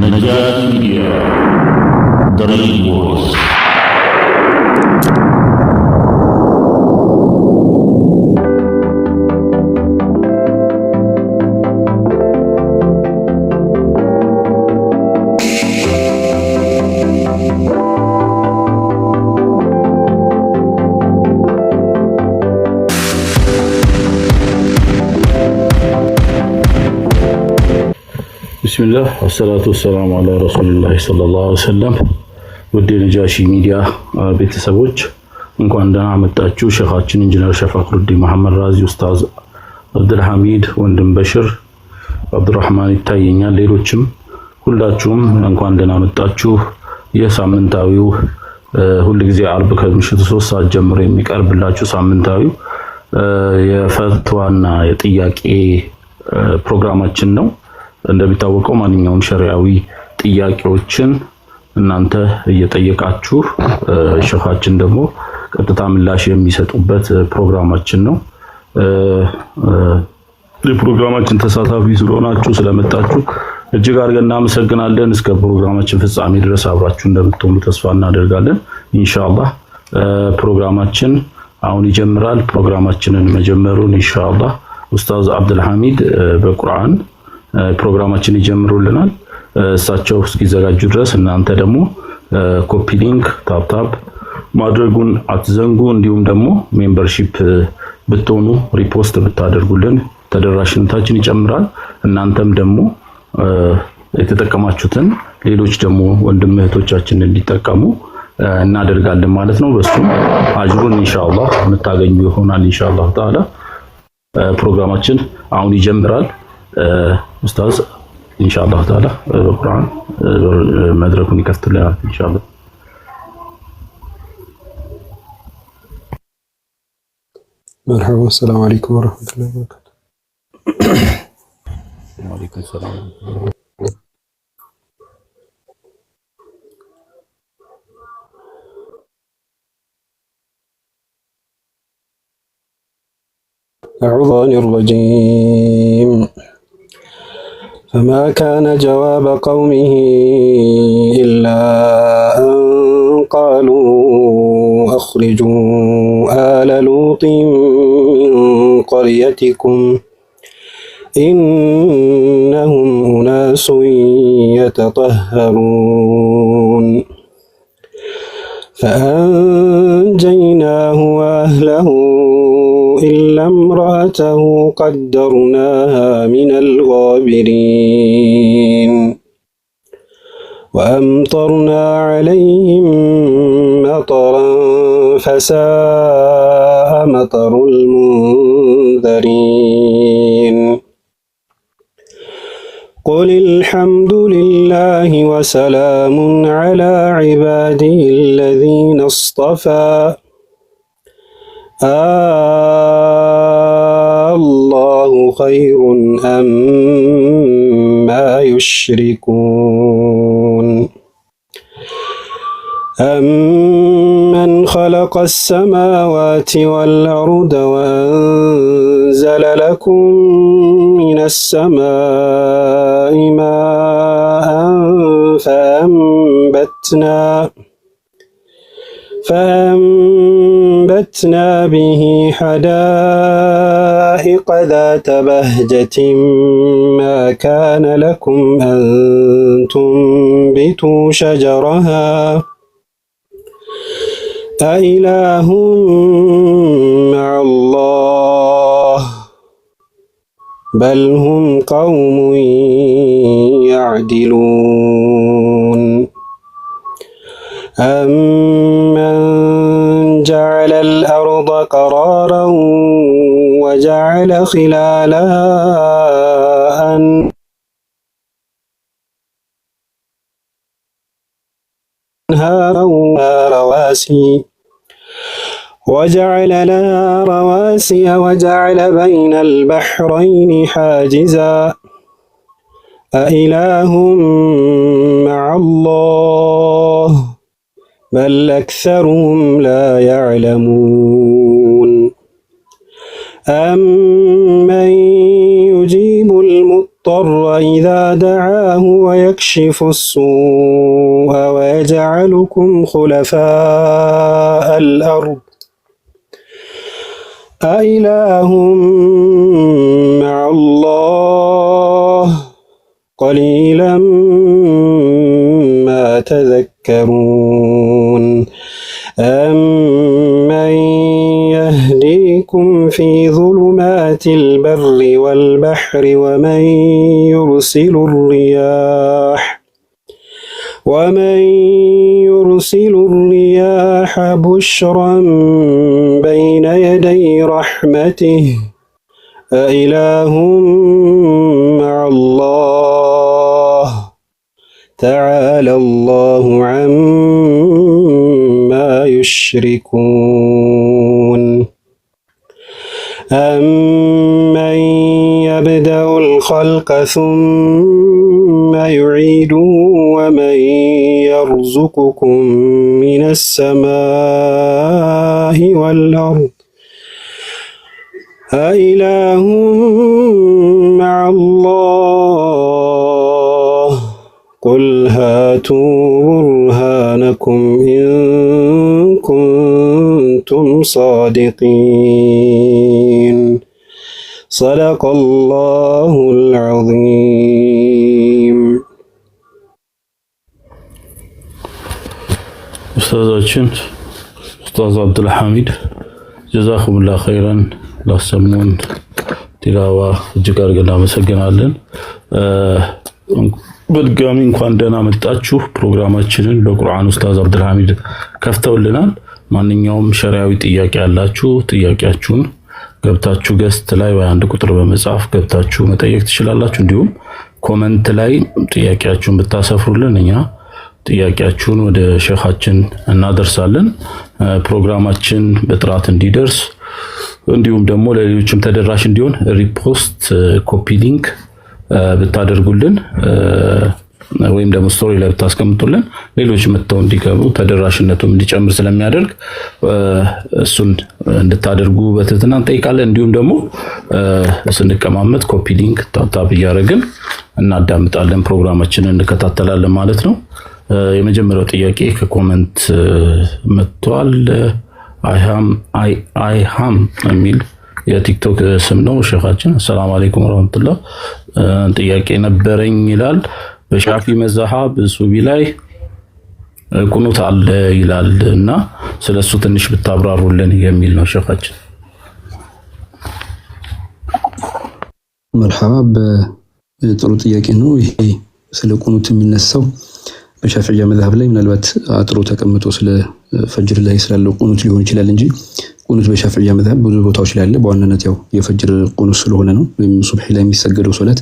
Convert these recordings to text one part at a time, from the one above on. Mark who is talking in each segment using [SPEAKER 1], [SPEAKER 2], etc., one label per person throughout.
[SPEAKER 1] نجاة ميديا دريد وويس. ቢስሚላህ ወሰላቱ ወሰላሙ አላ ረሱሊላህ ሰለላሁ ዐለይሂ ወሰለም። ውድ ነጃሺ ሚዲያ ቤተሰቦች እንኳን ደህና መጣችሁ። ሼኻችን ኢንጂነር ሸፋቅሩዲን መሐመድ ራዚ፣ ኡስታዝ አብዱልሐሚድ፣ ወንድም በሽር፣ አብዱራህማን ይታየኛል፣ ሌሎችም ሁላችሁም እንኳን ደህና መጣችሁ። የሳምንታዊው ሁልጊዜ አርብ ከምሽቱ 3 ሰዓት ጀምሮ የሚቀርብላችሁ ሳምንታዊው የፈትዋና የጥያቄ ፕሮግራማችን ነው። እንደሚታወቀው ማንኛውም ሸሪዓዊ ጥያቄዎችን እናንተ እየጠየቃችሁ ሼኻችን ደግሞ ቀጥታ ምላሽ የሚሰጡበት ፕሮግራማችን ነው። ለፕሮግራማችን ተሳታፊ ስለሆናችሁ ስለመጣችሁ እጅግ አድርገን እናመሰግናለን። እስከ ፕሮግራማችን ፍጻሜ ድረስ አብራችሁ እንደምትሆኑ ተስፋ እናደርጋለን። ኢንሻአላህ ፕሮግራማችን አሁን ይጀምራል። ፕሮግራማችንን መጀመሩን ኢንሻአላህ ኡስታዝ አብዱልሐሚድ በቁርአን ፕሮግራማችን ይጀምሩልናል። እሳቸው እስኪዘጋጁ ድረስ እናንተ ደግሞ ኮፒ ሊንክ ታፕ ማድረጉን አትዘንጉ። እንዲሁም ደግሞ ሜምበርሺፕ ብትሆኑ ሪፖስት ብታደርጉልን ተደራሽነታችን ይጨምራል። እናንተም ደግሞ የተጠቀማችሁትን ሌሎች ደግሞ ወንድም እህቶቻችን እንዲጠቀሙ እናደርጋለን ማለት ነው። በሱም አጅሩን ኢንሻአላህ የምታገኙ ይሆናል ኢንሻአላህ ተዓላ። ፕሮግራማችን አሁን ይጀምራል። ኡስታዝ ኢንሻአላህ ተዓላ በቁርአን መድረኩን ይከፍቱልናል ኢንሻአላህ።
[SPEAKER 2] مرحبا السلام عليكم ورحمة الله وبركاته.
[SPEAKER 1] وعليكم السلام.
[SPEAKER 2] أعوذ بالله الرجيم. فما كان جواب قومه إلا أن قالوا أخرجوا آل لوط من قريتكم إنهم أناس يتطهرون فأنجيناه وأهله إلا امرأته قدرناها من الغابرين وأمطرنا عليهم مطرا فساء مطر المنذرين قل الحمد لله وسلام على عباده الذين اصطفى الله خير أما يشركون أمن خلق السماوات والأرض وأنزل لكم من السماء ماء فأنبتنا به حدائق ذات بهجة ما كان لكم أن تنبتوا شجرها أإله مع الله بل هم قوم يعدلون أمن جعل الأرض قرارا وجعل خلالها أنهارا وجعل لها رواسي وجعل بين البحرين حاجزا أإله مع الله بل أكثرهم لا يعلمون أمن يجيب المضطر المضطر إذا دعاه ويكشف السوء ويجعلكم خلفاء الأرض أإله مع الله قليلا ما تذكرون أمن يهديكم في ظلمات البر والبحر ومن يرسل الرياح بشرا بين يدي رحمته أإله مع الله تعالى الله عما يشركون أمن يبدأ الخلق ثم يعيده ومن يرزقكم من السماء والأرض أإله مع الله قل هاتوا برهانكم إن كنتم صادقين صدق الله العظيم.
[SPEAKER 1] أستاذ عبد الحميد جزاكم الله خيرا ላሰሙን ቲላዋ እጅግ አድርገን እናመሰግናለን። በድጋሚ እንኳን ደህና መጣችሁ። ፕሮግራማችንን በቁርአን ኡስታዝ አብዱልሐሚድ ከፍተውልናል። ማንኛውም ሸሪዓዊ ጥያቄ ያላችሁ ጥያቄያችሁን ገብታችሁ ገስት ላይ ወይ አንድ ቁጥር በመጻፍ ገብታችሁ መጠየቅ ትችላላችሁ። እንዲሁም ኮሜንት ላይ ጥያቄያችሁን ብታሰፍሩልን እኛ ጥያቄያችሁን ወደ ሼኻችን እናደርሳለን። ፕሮግራማችን በጥራት እንዲደርስ እንዲሁም ደግሞ ለሌሎችም ተደራሽ እንዲሆን ሪፖስት ኮፒ ሊንክ ብታደርጉልን ወይም ደግሞ ስቶሪ ላይ ብታስቀምጡልን ሌሎች መተው እንዲገቡ ተደራሽነቱም እንዲጨምር ስለሚያደርግ እሱን እንድታደርጉ በትህትና እንጠይቃለን። እንዲሁም ደግሞ ስንቀማመጥ ኮፒ ሊንክ ታፕ እያደረግን እናዳምጣለን፣ ፕሮግራማችንን እንከታተላለን ማለት ነው። የመጀመሪያው ጥያቄ ከኮሜንት መጥቷል። አይሃም የሚል የቲክቶክ ስም ነው። ሼኻችን ሰላም አለይኩም ወራህመቱላህ ጥያቄ ነበረኝ ይላል። በሻፊ መዝሐብ ሱቢ ላይ ቁኑት አለ ይላል እና ስለሱ ትንሽ ብታብራሩልን የሚል ነው ሼኻችን።
[SPEAKER 3] መርሐባ በጥሩ ጥያቄ ነው። ይሄ ስለ ቁኑት የሚነሳው በሻፊዒያ መዝሐብ ላይ ምናልባት አጥሮ ተቀምጦ ስለ ፈጅር ላይ ስላለው ቁኑት ሊሆን ይችላል እንጂ ቁኑት በሻፊዒያ መዝሐብ ብዙ ቦታዎች ላይ አለ። በዋናነት ያው የፈጅር ቁኑት ስለሆነ ነው። ወይም ሱብሂ ላይ የሚሰገደው ሶላት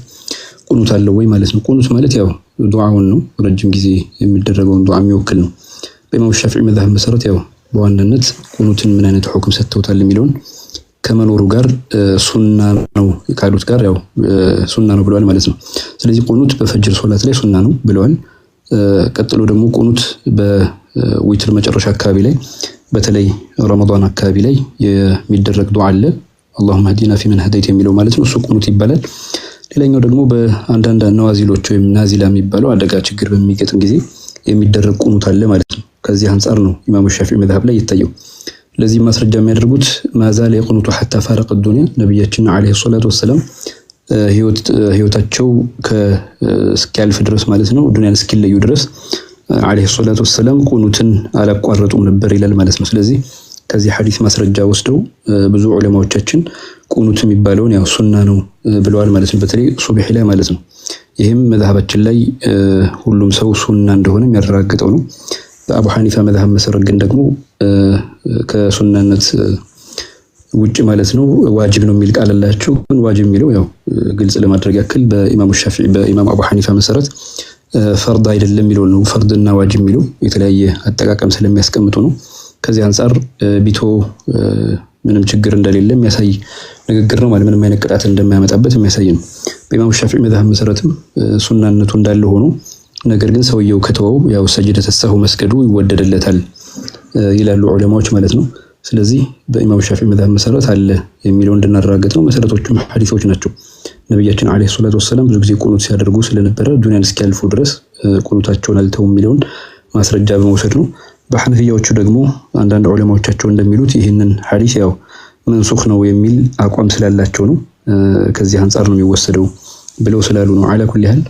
[SPEAKER 3] ቁኑት አለው ወይ ማለት ነው። ቁኑት ማለት ያው ዱዓውን ነው፣ ረጅም ጊዜ የሚደረገውን ዱዓ የሚወክል ነው። በኢማም ሻፊዒ መዝሐብ መሰረት ያው በዋናነት ቁኑትን ምን አይነት ሁክም ሰጥተውታል የሚለውን ከመኖሩ ጋር ሱና ነው ካሉት ጋር ያው ሱና ነው ብለዋል ማለት ነው። ስለዚህ ቁኑት በፈጅር ሶላት ላይ ሱና ነው ብለዋል። ቀጥሎ ደግሞ ቁኑት በዊትር መጨረሻ አካባቢ ላይ በተለይ ረመዳን አካባቢ ላይ የሚደረግ ዱዓ አለ። اللهم اهدنا فيمن هديت የሚለው ማለት ነው። እሱ ቁኑት ይባላል። ሌላኛው ደግሞ በአንዳንድ ነዋዚሎች ወይም ናዚላ የሚባለው አደጋ ችግር በሚገጥም ጊዜ የሚደረግ ቁኑት አለ ማለት ነው። ከዚህ አንፃር ነው ኢማሙ ሻፊዒ መዝሐብ ላይ ይታየው። ለዚህ ማስረጃ የሚያደርጉት ማዛለ የቁኑቱ حتى فارق الدنيا ነብያችን አለይሂ ሰላቱ ወሰለም ህይወታቸው እስኪያልፍ ድረስ ማለት ነው፣ ዱንያን እስኪለዩ ድረስ አለይሂ ሰላቱ ወሰለም ቁኑትን አላቋረጡም ነበር ይላል ማለት ነው። ስለዚህ ከዚህ ሐዲስ ማስረጃ ወስደው ብዙ ዑለማዎቻችን ቁኑት የሚባለውን ያው ሱና ነው ብለዋል ማለት ነው፣ በተለይ ሱብሂ ላይ ማለት ነው። ይህም መዝሐባችን ላይ ሁሉም ሰው ሱና እንደሆነ የሚያረጋግጠው ነው። በአቡ ሐኒፋ መዝሐብ መሰረት ግን ደግሞ ከሱናነት ውጭ ማለት ነው ዋጅብ ነው የሚል ቃል አላቸው። ግን ዋጅብ የሚለው ያው ግልጽ ለማድረግ ያክል በኢማሙ ሻፊዒ በኢማም አቡ ሐኒፋ መሰረት ፈርድ አይደለም የሚለው ነው። ፈርድና ዋጅብ የሚለው የተለያየ አጠቃቀም ስለሚያስቀምጡ ነው። ከዚህ አንፃር ቢቶ ምንም ችግር እንደሌለ የሚያሳይ ንግግር ነው ማለት ምንም አይነት ቅጣት እንደማያመጣበት የሚያሳይ ነው። በኢማሙ ሻፊዒ መዝሐብ መሰረትም ሱናነቱ እንዳለ ሆኖ ነገር ግን ሰውየው ከተወው ያው ሰጅደተ ሰሁ መስገዱ ይወደድለታል ይላሉ ዑለማዎች ማለት ነው። ስለዚህ በኢማሙ ሻፊዒ መዝሐብ መሰረት አለ የሚለው እንድናረጋግጥ ነው። መሰረቶቹም ሐዲሶች ናቸው። ነብያችን አለይሂ ሰላቱ ወሰለም ብዙ ጊዜ ቁኑት ሲያደርጉ ስለነበረ ዱንያን እስኪያልፉ ድረስ ቁኑታቸውን አልተው የሚለውን ማስረጃ በመውሰድ ነው። በሐነፊያዎቹ ደግሞ አንዳንድ ዑለማዎቻቸው እንደሚሉት ይህንን ሐዲስ ያው መንሱኽ ነው የሚል አቋም ስላላቸው ነው። ከዚህ አንፃር ነው የሚወሰደው ብለው ስላሉ ነው። አላ ኩሊ ሐል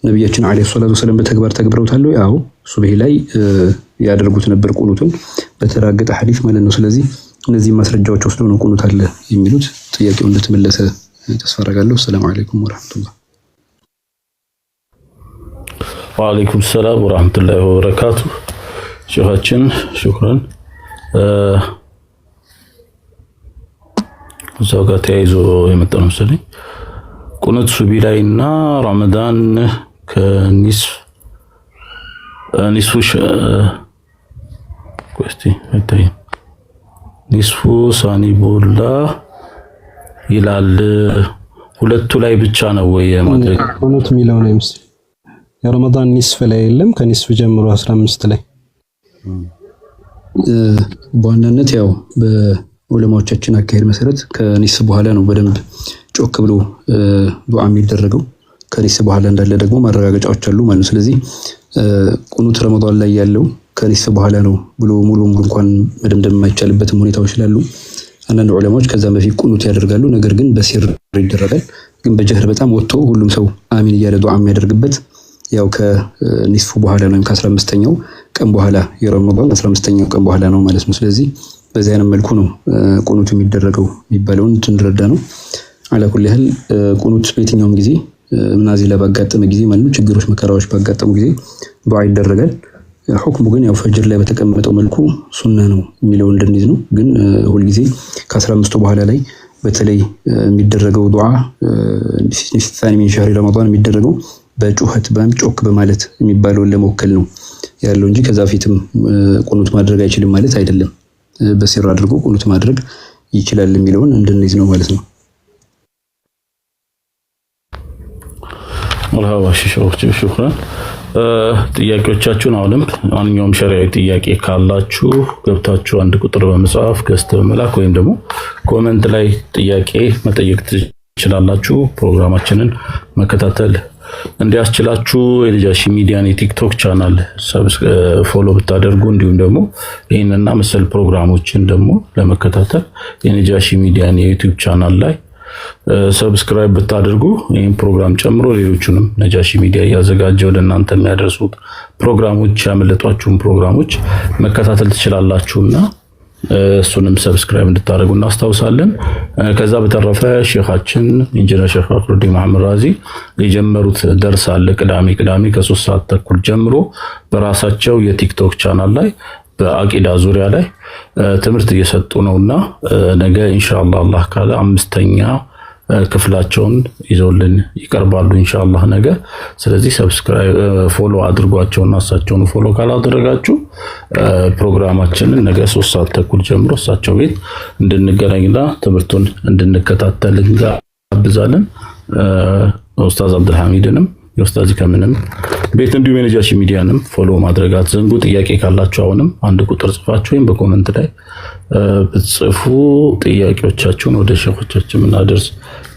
[SPEAKER 3] ነብያችን አለይሂ ሰላቱ ወሰለም በተግባር ተግብረውታል። ያው ሱብሂ ላይ ያደርጉት ነበር ቁኑቱን በተራገጠ ሐዲስ ማለት ነው። ስለዚህ እነዚህ ማስረጃዎች ወስደው ነው ቁኑት አለ የሚሉት። ጥያቄው እንደተመለሰ ተስፋ አደርጋለሁ። ሰላም አለይኩም ወራህመቱላህ።
[SPEAKER 1] ወአለይኩም ሰላም ወራህመቱላሂ ወበረካቱ። ሼኻችን ሹክራን። እዛው ጋር ተያይዞ የመጣ ነው መሰለኝ ቁኑት ሱብሂ ላይና ረመዳን ከኒስፍ ኒስፉ ሳኒቦላ ይላል። ሁለቱ ላይ ብቻ ነው ወይ ማድረግ
[SPEAKER 2] ቁኑት የሚለው ነው ይመስል የረመዳን ኒስፍ ላይ የለም። ከኒስፍ ጀምሮ 15 ላይ
[SPEAKER 3] በዋናነት ያው በዑለማዎቻችን አካሄድ መሰረት ከኒስፍ በኋላ ነው በደንብ ጮክ ብሎ ዱዓ የሚደረገው። ከኒስፍ በኋላ እንዳለ ደግሞ ማረጋገጫዎች አሉ ማለት ነው። ስለዚህ ቁኑት ረመዳን ላይ ያለው ከኒስፍ በኋላ ነው ብሎ ሙሉ እንኳን መደምደም የማይቻልበትም ሁኔታዎች ስላሉ አንዳንድ ዑለማዎች ከዛ በፊት ቁኑት ያደርጋሉ። ነገር ግን በሲር ይደረጋል። ግን በጀህር በጣም ወጥቶ ሁሉም ሰው አሚን እያለ ዱዓ የሚያደርግበት ያው ከኒስፉ በኋላ ነው፣ ከ15ኛው ቀን በኋላ የረመዳን 15ኛው ቀን በኋላ ነው ማለት ነው። ስለዚህ በዚህ አይነት መልኩ ነው ቁኑት የሚደረገው የሚባለውን እንድንረዳ ነው። አላ ኩሊ ሐል ቁኑት በየትኛውም ጊዜ ምናዚላ ባጋጠመ ጊዜ ማለት ነው፣ ችግሮች መከራዎች ባጋጠሙ ጊዜ ዱዓ ይደረጋል። ሁክሙ ግን ያው ፈጅር ላይ በተቀመጠው መልኩ ሱና ነው የሚለው እንድንይዝ ነው። ግን ሁል ጊዜ ከ15 በኋላ ላይ በተለይ የሚደረገው ዱዓ ثاني من شهر رمضان የሚደረገው በጩኸት በምጮክ በማለት የሚባለውን ለመወከል ነው ያለው እንጂ ከዛ ፊትም ቁኑት ማድረግ አይችልም ማለት አይደለም። በሲር አድርጎ ቁኑት ማድረግ ይችላል የሚለውን እንድንይዝ ነው ማለት ነው።
[SPEAKER 1] መርሐባ ሹክራን። ጥያቄዎቻችሁን አሁንም ማንኛውም ሸሪዓዊ ጥያቄ ካላችሁ ገብታችሁ አንድ ቁጥር በመጻፍ ገዝተ በመላክ ወይም ደግሞ ኮሜንት ላይ ጥያቄ መጠየቅ ትችላላችሁ። ፕሮግራማችንን መከታተል እንዲያስችላችሁ የነጃሺ ሚዲያን የቲክቶክ ቻናል ፎሎ ብታደርጉ እንዲሁም ደግሞ ይህንና መሰል ፕሮግራሞችን ደግሞ ለመከታተል የነጃሺ ሚዲያን የዩቲዩብ ቻናል ላይ ሰብስክራይብ ብታደርጉ ይህን ፕሮግራም ጨምሮ ሌሎቹንም ነጃሺ ሚዲያ እያዘጋጀ ወደ እናንተ የሚያደርሱት ፕሮግራሞች ያመለጧችሁን ፕሮግራሞች መከታተል ትችላላችሁና እሱንም ሰብስክራይብ እንድታደርጉ እናስታውሳለን። ከዛ በተረፈ ሼኻችን ኢንጂነር ሼኽ ፈክሩዲን መሐመድ ራዚ የጀመሩት ደርስ አለ ቅዳሜ ከ3 ሰዓት ተኩል ጀምሮ በራሳቸው የቲክቶክ ቻናል ላይ በአቂዳ ዙሪያ ላይ ትምህርት እየሰጡ ነውና ነገ ኢንሻአላህ አላህ ካለ 5ኛ ክፍላቸውን ይዘውልን ይቀርባሉ ኢንሻአላህ ነገ። ስለዚህ ሰብስክራይብ ፎሎ አድርጓቸውና እሳቸውን ፎሎ ካላደረጋችሁ ፕሮግራማችንን ነገ 3 ሰዓት ተኩል ጀምሮ እሳቸው ቤት እንድንገናኝና ትምህርቱን እንድንከታተል እንጋብዛለን። ኡስታዝ አብዱልሐሚድንም የኡስታዝ ከምንም ቤት እንዲሁም የነጃሺ ሚዲያንም ፎሎ ማድረግ አትዘንጉ። ጥያቄ ካላችሁ አሁንም አንድ ቁጥር ጽፋችሁ ወይም በኮሜንት ላይ ብትጽፉ ጥያቄዎቻችሁን ወደ ሼኾቻችን እናደርስ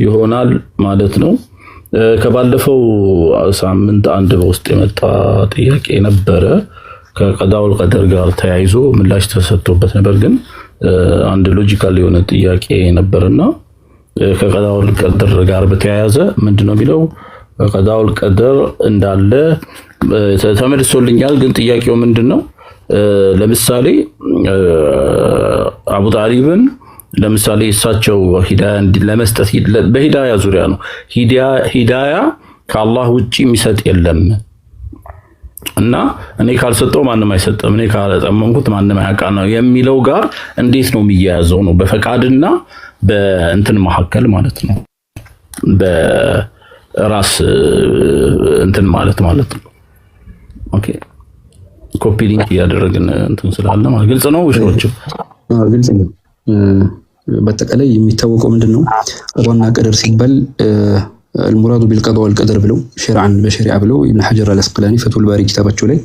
[SPEAKER 1] ይሆናል ማለት ነው። ከባለፈው ሳምንት አንድ በውስጥ የመጣ ጥያቄ ነበረ ከቀዳኡል ቀደር ጋር ተያይዞ ምላሽ ተሰጥቶበት ነበር። ግን አንድ ሎጂካል የሆነ ጥያቄ ነበርና ከቀዳኡል ቀደር ጋር በተያያዘ ምንድነው የሚለው ቀዳኡል ቀደር እንዳለ ተመልሶልኛል። ግን ጥያቄው ምንድነው? ለምሳሌ አቡ ጣሊብን ለምሳሌ እሳቸው ሂዳያ ለመስጠት በሂዳያ ዙሪያ ነው ሂዳያ ከአላህ ውጪ የሚሰጥ የለም እና እኔ ካልሰጠው ማንም አይሰጥም፣ እኔ ካላጠመምኩት ማንም አያውቃ ነው የሚለው ጋር እንዴት ነው የሚያያዘው? ነው በፈቃድና በእንትን መካከል ማለት ነው በራስ እንትን ማለት ነው። ኦኬ ኮፒ ሊንክ ያደረግን እንትን ስላለ ማለት ግልጽ ነው። ወሾች
[SPEAKER 3] ግልጽ ነው። በአጠቃላይ የሚታወቀው ምንድነው ቀዷና ቀደር ሲባል المراد بالقضاء والقدر ብለው ሸርዓን በሸሪዓ ብለው ኢብኑ ሐጀር አልአስቀላኒ ፈቱል ባሪ ኪታባቸው ላይ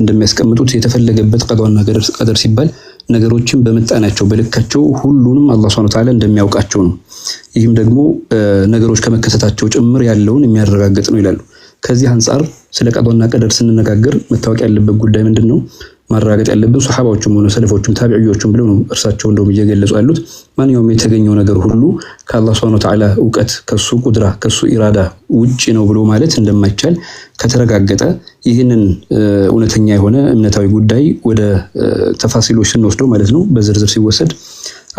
[SPEAKER 3] እንደሚያስቀምጡት የተፈለገበት ቀዷና ቀደር ሲባል ነገሮችን በመጣናቸው በልካቸው ሁሉንም አላህ Subhanahu Wa Ta'ala እንደሚያውቃቸው ነው። ይህም ደግሞ ነገሮች ከመከሰታቸው ጭምር ያለውን የሚያረጋግጥ ነው ይላሉ። ከዚህ አንፃር ስለ ቀዷና ቀደር ስንነጋገር መታወቅ ያለበት ጉዳይ ምንድነው? ማረጋገጥ ያለበት ሱሐባዎችም ሆነ ሰለፎችም ታቢዒዎችም ብለው ነው እርሳቸው እንደውም እየገለጹ ያሉት ማንኛውም የተገኘው ነገር ሁሉ ከአላህ Subhanahu Wa Ta'ala ዕውቀት ከሱ ቁድራ ከሱ ኢራዳ ውጪ ነው ብሎ ማለት እንደማይቻል ከተረጋገጠ ይህንን እውነተኛ የሆነ እምነታዊ ጉዳይ ወደ ተፋሲሎች ስንወስደው ማለት ነው በዝርዝር ሲወሰድ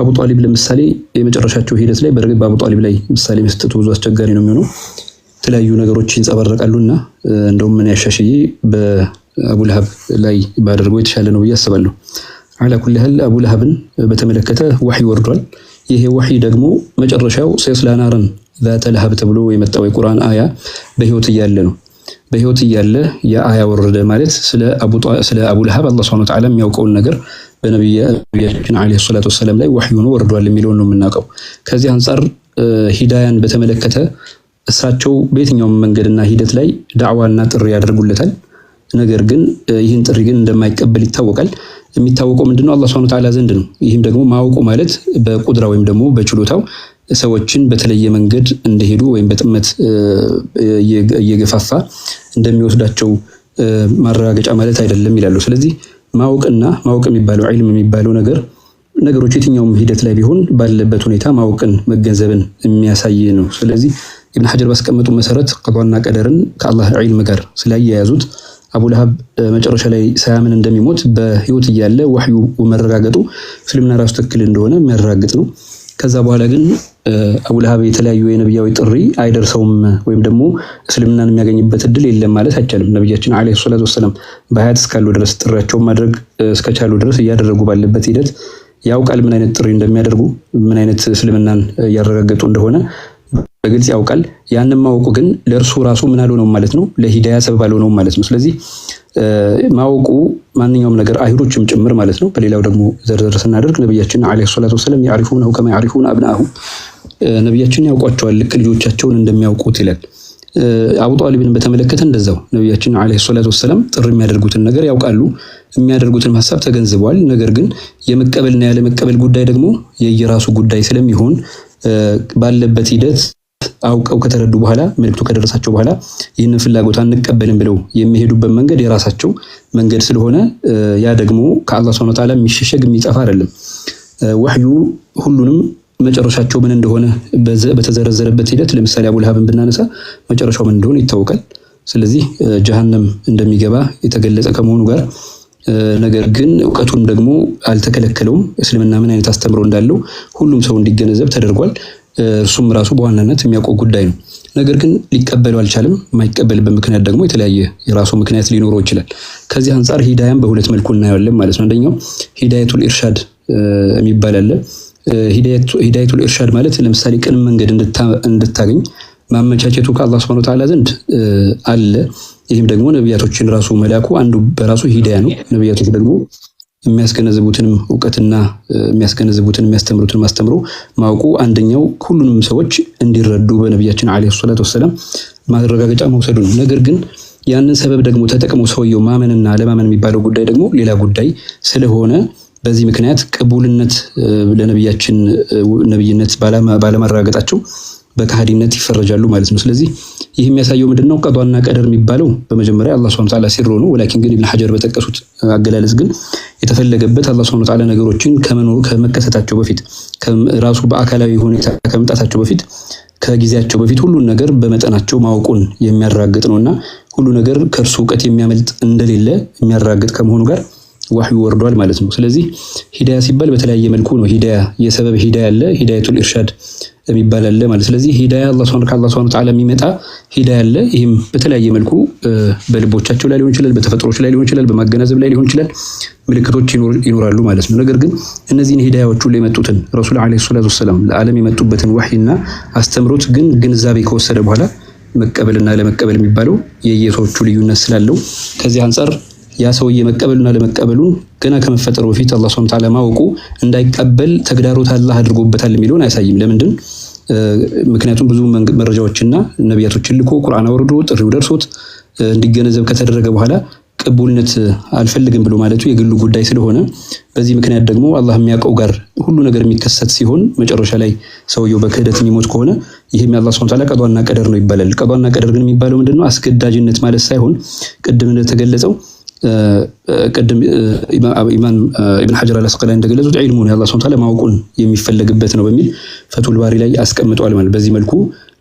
[SPEAKER 3] አቡ ጣሊብ ለምሳሌ የመጨረሻቸው ሂደት ላይ በርግጥ በአቡ ጣሊብ ላይ ምሳሌ መስጠቱ ብዙ አስቸጋሪ ነው የሚሆነው የተለያዩ ነገሮች ይንጸባረቃሉና እንደውም ምን ያሻሽዬ በአቡ ለሀብ ላይ ባደረገው የተሻለ ነው ብዬ አስባለሁ። አላ ኩል ሀል አቡ ለሀብን በተመለከተ ወህይ ወርዷል። ይሄ ወህይ ደግሞ መጨረሻው ሰይስላ ናረን ذات ለሀብ ተብሎ የመጣው የቁርአን አያ በህይወት እያለ ነው። በህይወት እያለ የአያ ወረደ ማለት ስለ አቡ ለሀብ አላህ Subhanahu Wa Ta'ala የሚያውቀውን ነገር በነብያችን አለይሂ ሰላቱ ወሰለም ላይ ወህይ ሆኖ ወርዷል የሚለውን ነው የምናውቀው። ከዚህ አንፃር ሂዳያን በተመለከተ እሳቸው በየትኛውም መንገድና ሂደት ላይ ዳዕዋና ጥሪ ያደርጉለታል። ነገር ግን ይህን ጥሪ ግን እንደማይቀበል ይታወቃል። የሚታወቀው ምንድነው? አላህ Subhanahu Wa Ta'ala ዘንድ ነው። ይህም ደግሞ ማወቁ ማለት በቁድራ ወይም ደግሞ በችሎታው ሰዎችን በተለየ መንገድ እንደሄዱ ወይም በጥመት እየገፋፋ እንደሚወስዳቸው ማረጋገጫ ማለት አይደለም ይላሉ። ስለዚህ ማወቅና ማወቅ የሚባለው ዒልም የሚባለው ነገሮች የትኛውም ሂደት ላይ ቢሆን ባለበት ሁኔታ ማወቅን መገንዘብን የሚያሳይ ነው። ስለዚህ ኢብኑ ሐጀር ባስቀመጡ መሰረት ቀዷና ቀደርን ከአላህ ዒልም ጋር ስላያያዙት አቡ ለሀብ መጨረሻ ላይ ሳያምን እንደሚሞት በህይወት እያለ ወህዩ መረጋገጡ እስልምና ራሱ ትክክል እንደሆነ የሚያረጋግጥ ነው። ከዛ በኋላ ግን አቡ ለሀብ የተለያዩ የነብያዊ ጥሪ አይደርሰውም ወይም ደግሞ እስልምናን የሚያገኝበት እድል የለም ማለት አይቻልም። ነብያችን አለይሂ ሰላቱ ወሰለም በሐያት እስካሉ ድረስ ጥሪያቸውን ማድረግ እስከቻሉ ድረስ እያደረጉ ባለበት ሂደት ያውቃል ምን አይነት ጥሪ እንደሚያደርጉ ምን አይነት እስልምናን ያረጋገጡ እንደሆነ በግልጽ ያውቃል። ያንን ማወቁ ግን ለእርሱ ራሱ ምን አልሆነው ማለት ነው ለሂዳያ ሰበብ አልሆነው ማለት ነው። ስለዚህ ማወቁ ማንኛውም ነገር አይሁዶችም ጭምር ማለት ነው። በሌላው ደግሞ ዘርዘር ስናደርግ ነብያችን አለይሂ ሰላቱ ወሰለም ያሪፉነሁ ከማ ያሪፉነ አብናሁ ነብያችን ያውቋቸዋል ልክ ልጆቻቸውን እንደሚያውቁት ይላል። አቡ ጣሊብን በተመለከተ እንደዛው ነብያችን አለይሂ ሰላቱ ወሰለም ጥሪ የሚያደርጉትን ነገር ያውቃሉ፣ የሚያደርጉትን ሐሳብ ተገንዝበዋል። ነገር ግን የመቀበልና ያለ መቀበል ጉዳይ ደግሞ የየራሱ ጉዳይ ስለሚሆን ባለበት ሂደት አውቀው ከተረዱ በኋላ መልእክቱ ከደረሳቸው በኋላ ይህንን ፍላጎት አንቀበልም ብለው የሚሄዱበት መንገድ የራሳቸው መንገድ ስለሆነ ያ ደግሞ ከአላህ Subhanahu Wa Ta'ala የሚሸሸግ የሚጠፋ አይደለም። ወህዩ ሁሉንም መጨረሻቸው ምን እንደሆነ በተዘረዘረበት ሂደት ለምሳሌ አቡ ለሀብን ብናነሳ መጨረሻው ምን እንደሆነ ይታወቃል። ስለዚህ ጀሃነም እንደሚገባ የተገለጸ ከመሆኑ ጋር ነገር ግን ዕውቀቱን ደግሞ አልተከለከለውም። እስልምና ምን አይነት አስተምሮ እንዳለው ሁሉም ሰው እንዲገነዘብ ተደርጓል። እርሱም ራሱ በዋናነት የሚያውቀው ጉዳይ ነው። ነገር ግን ሊቀበለው አልቻለም። የማይቀበልበት ምክንያት ደግሞ የተለያየ የራሱ ምክንያት ሊኖረው ይችላል። ከዚህ አንፃር ሂዳያን በሁለት መልኩ እናየዋለን ማለት ነው። አንደኛው ሂዳየቱል ኢርሻድ የሚባል አለ። ሂዳየቱል ኢርሻድ ማለት ለምሳሌ ቅን መንገድ እንድታገኝ ማመቻቸቱ ከአላህ Subhanahu Wa Ta'ala ዘንድ አለ። ይህም ደግሞ ነብያቶችን ራሱ መላኩ አንዱ በራሱ ሂዳያ ነው። ነብያቶች ደግሞ የሚያስገነዝቡትንም ዕውቀትና የሚያስገነዝቡትን የሚያስተምሩትን ማስተምሩ ማውቁ አንደኛው ሁሉንም ሰዎች እንዲረዱ በነብያችን አለይሂ ሰላቱ ወሰለም ማረጋገጫ መውሰዱ ነው። ነገር ግን ያንን ሰበብ ደግሞ ተጠቅሞ ሰውየው ማመንና ለማመን የሚባለው ጉዳይ ደግሞ ሌላ ጉዳይ ስለሆነ በዚህ ምክንያት ቅቡልነት ለነብያችን ነብይነት ባለማረጋገጣቸው በካህዲነት ይፈረጃሉ ማለት ነው። ስለዚህ ይህ የሚያሳየው ምንድነው? ቀዷና ቀደር የሚባለው በመጀመሪያ አላህ Subhanahu Wa Ta'ala ሲሮ ነው። ወላኪን ግን ኢብኑ ሐጀር በጠቀሱት አገላለጽ ግን የተፈለገበት አላህ Subhanahu Wa Ta'ala ነገሮችን ከመከሰታቸው በፊት ራሱ በአካላዊ ሁኔታ ከመምጣታቸው በፊት ከጊዜያቸው በፊት ሁሉን ነገር በመጠናቸው ማወቁን የሚያረጋግጥ ነውና ሁሉ ነገር ከእርሱ ዕውቀት የሚያመልጥ እንደሌለ የሚያረጋግጥ ከመሆኑ ጋር ወህዩ ወርዷል ማለት ነው። ስለዚህ ሂዳያ ሲባል በተለያየ መልኩ ነው። ሂዳያ የሰበብ ሂዳያ አለ፣ ሂዳየቱል ኢርሻድ የሚባል አለ ማለት። ስለዚህ ሂዳያ አላህ Subhanahu Wa Ta'ala የሚመጣ ሂዳያ አለ። ይህም በተለያየ መልኩ በልቦቻቸው ላይ ሊሆን ይችላል፣ በተፈጥሮች ላይ ሊሆን ይችላል፣ በማገናዘብ ላይ ሊሆን ይችላል። ምልክቶች ይኖራሉ ማለት ነው። ነገር ግን እነዚህን ሂዳያዎቹ ላይ የመጡትን ረሱል አለይሂ ሰላቱ ወሰለም ለዓለም የመጡበትን ወህይና አስተምሮት ግን ግንዛቤ ከወሰደ በኋላ መቀበልና ለመቀበል የሚባለው የየሰዎቹ ልዩነት ስላለው ከዚህ አንፃር ያ ሰውዬ መቀበልና ለመቀበሉን ገና ከመፈጠሩ በፊት አላህ Subhanahu Wa Ta'ala ማወቁ እንዳይቀበል ተግዳሮት አላህ አድርጎበታል የሚለውን አያሳይም። ለምንድን? ምክንያቱም ብዙ መረጃዎችና ነብያቶችን ልኮ ቁርአን አውርዶ ጥሪው ደርሶት እንዲገነዘብ ከተደረገ በኋላ ቅቡልነት አልፈልግም ብሎ ማለቱ የግሉ ጉዳይ ስለሆነ በዚህ ምክንያት ደግሞ አላህ የሚያውቀው ጋር ሁሉ ነገር የሚከሰት ሲሆን መጨረሻ ላይ ሰውየው በክህደት የሚሞት ከሆነ ይሄም የአላህ ሱብሓነሁ ወተዓላ ቀዷና ቀደር ነው ይባላል። ቀዷና ቀደር ግን የሚባለው ምንድነው? አስገዳጅነት ማለት ሳይሆን ቅድም እንደተገለጸው ቅድም ኢማም ኢብን ሐጀር አልአስቀላኒ እንደገለጹት ዒልሙን የአላህ ሱብሓነሁ ወተዓላ ማወቁን የሚፈለግበት ነው በሚል ፈቱል ባሪ ላይ አስቀምጠዋል። ማለት በዚህ መልኩ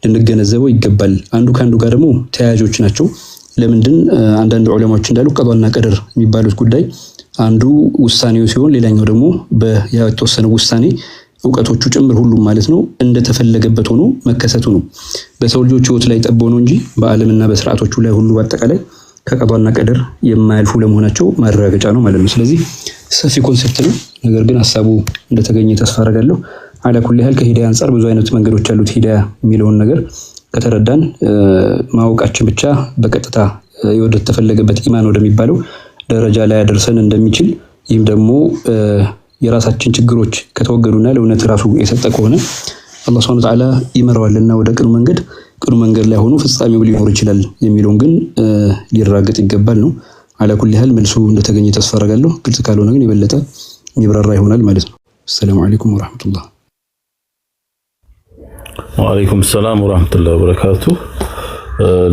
[SPEAKER 3] ልንገነዘበው ይገባል። አንዱ ከአንዱ ጋር ደግሞ ተያያዦች ናቸው። ለምንድን አንዳንድ ዑለማዎች እንዳሉ ቀዷና ቀደር የሚባሉት ጉዳይ አንዱ ውሳኔው ሲሆን ሌላኛው ደግሞ በተወሰነ ውሳኔ እውቀቶቹ ጭምር ሁሉም ማለት ነው እንደተፈለገበት ሆኖ መከሰቱ ነው። በሰው ልጆች ህይወት ላይ ጠቦ ነው እንጂ በዓለምና በስርዓቶቹ ላይ ሁሉ በአጠቃላይ ከቀዷና ቀደር የማያልፉ ለመሆናቸው ማረጋገጫ ነው ማለት ነው። ስለዚህ ሰፊ ኮንሴፕት ነው። ነገር ግን ሐሳቡ እንደተገኘ ተስፋ አደርጋለሁ። አላ ኩሊ ሐል ከሂዳያ አንፃር ብዙ አይነት መንገዶች አሉት። ሂዳያ የሚለውን ነገር ከተረዳን ማወቃችን ብቻ በቀጥታ ወደ ተፈለገበት ኢማን ወደሚባለው ደረጃ ላይ ያደርሰን እንደሚችል ይህም ደግሞ የራሳችን ችግሮች ከተወገዱና ለእውነት ራሱ የሰጠ ከሆነ አላህ ሱብሓነሁ ወተዓላ ይመራዋልና ወደ ቅኑ መንገድ ላይ ሆኖ ፍጻሜው ሊኖር ይችላል የሚለውን ግን ሊራገጥ ይገባል ነው። አላ ኩሊ ሐል መልሱ እንደተገኘ ተስፋ አደርጋለሁ። ግልጽ ካልሆነ ግን የበለጠ ይብራራ ይሆናል ማለት ነው። ሰላም አለይኩም ወራህመቱላህ።
[SPEAKER 1] ወአለይኩም ሰላም ወራህመቱላሂ ወበረካቱ።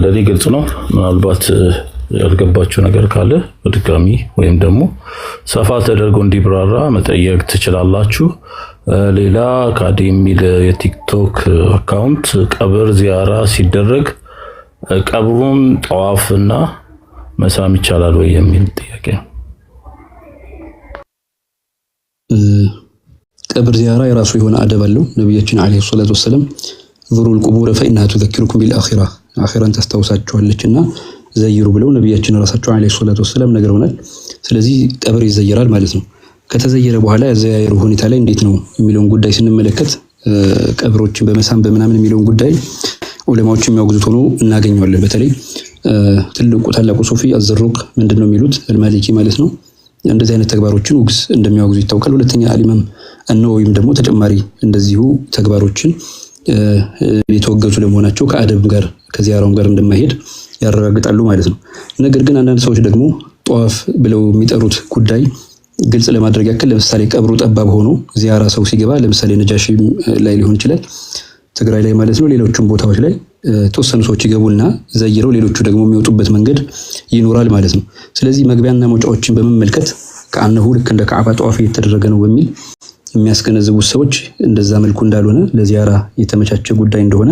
[SPEAKER 1] ለኔ ግልጽ ነው። ምናልባት ያልገባችሁ ነገር ካለ በድጋሚ ወይም ደግሞ ሰፋ ተደርጎ እንዲብራራ መጠየቅ ትችላላችሁ። ሌላ ካዲ የሚል የቲክቶክ አካውንት ቀብር ዚያራ ሲደረግ ቀብሩን ጠዋፍና መሳም ይቻላል ወይ የሚል ጥያቄ ነው።
[SPEAKER 3] ቀብር ዚያራ የራሱ የሆነ አደብ አለው። ነብያችን አለይሂ ሰላቱ ወሰለም ዙሩል ቁቡር ፈኢንሃ ትዘኪሩኩም ቢልአኺራ አኺራን ታስታውሳችኋለችና ዘይሩ ብለው ነብያችን ራሳቸው አለይሂ ሰላቱ ወሰለም ነግረውናል። ስለዚህ ቀብር ይዘየራል ማለት ነው። ከተዘየረ በኋላ ያዘያየሩ ሁኔታ ላይ እንዴት ነው የሚለውን ጉዳይ ስንመለከት ቀብሮችን በመሳም በመናምን የሚለውን ጉዳይ ዑለማዎች የሚያወግዙት ሆኖ እናገኘዋለን። በተለይ ታላቁ ሱፊ አዘሩቅ ምንድነው የሚሉት አልማሊኪ ማለት ነው እንደዚህ አይነት ተግባሮችን ውግዝ እንደሚያወግዙ ይታወቃል። ሁለተኛ አሊማም ወይም ደግሞ ተጨማሪ እንደዚሁ ተግባሮችን የተወገዙ ለመሆናቸው ከአደብ ጋር ከዚያራውም ጋር እንደማይሄድ ያረጋግጣሉ ማለት ነው። ነገር ግን አንዳንድ ሰዎች ደግሞ ጧፍ ብለው የሚጠሩት ጉዳይ ግልጽ ለማድረግ ያክል ለምሳሌ ቀብሩ ጠባብ ሆኖ ዚያራ ሰው ሲገባ ለምሳሌ ነጃሺ ላይ ሊሆን ይችላል ትግራይ ላይ ማለት ነው። ሌሎችም ቦታዎች ላይ ተወሰኑ ሰዎች ይገቡና ዘይረው ሌሎቹ ደግሞ የሚወጡበት መንገድ ይኖራል ማለት ነው። ስለዚህ መግቢያና መውጫዎችን በመመልከት ከአነሁ ልክ እንደ ካዕባ ጧፍ እየተደረገ ነው በሚል የሚያስገነዝቡ ሰዎች እንደዛ መልኩ እንዳልሆነ ለዚያራ የተመቻቸ ጉዳይ እንደሆነ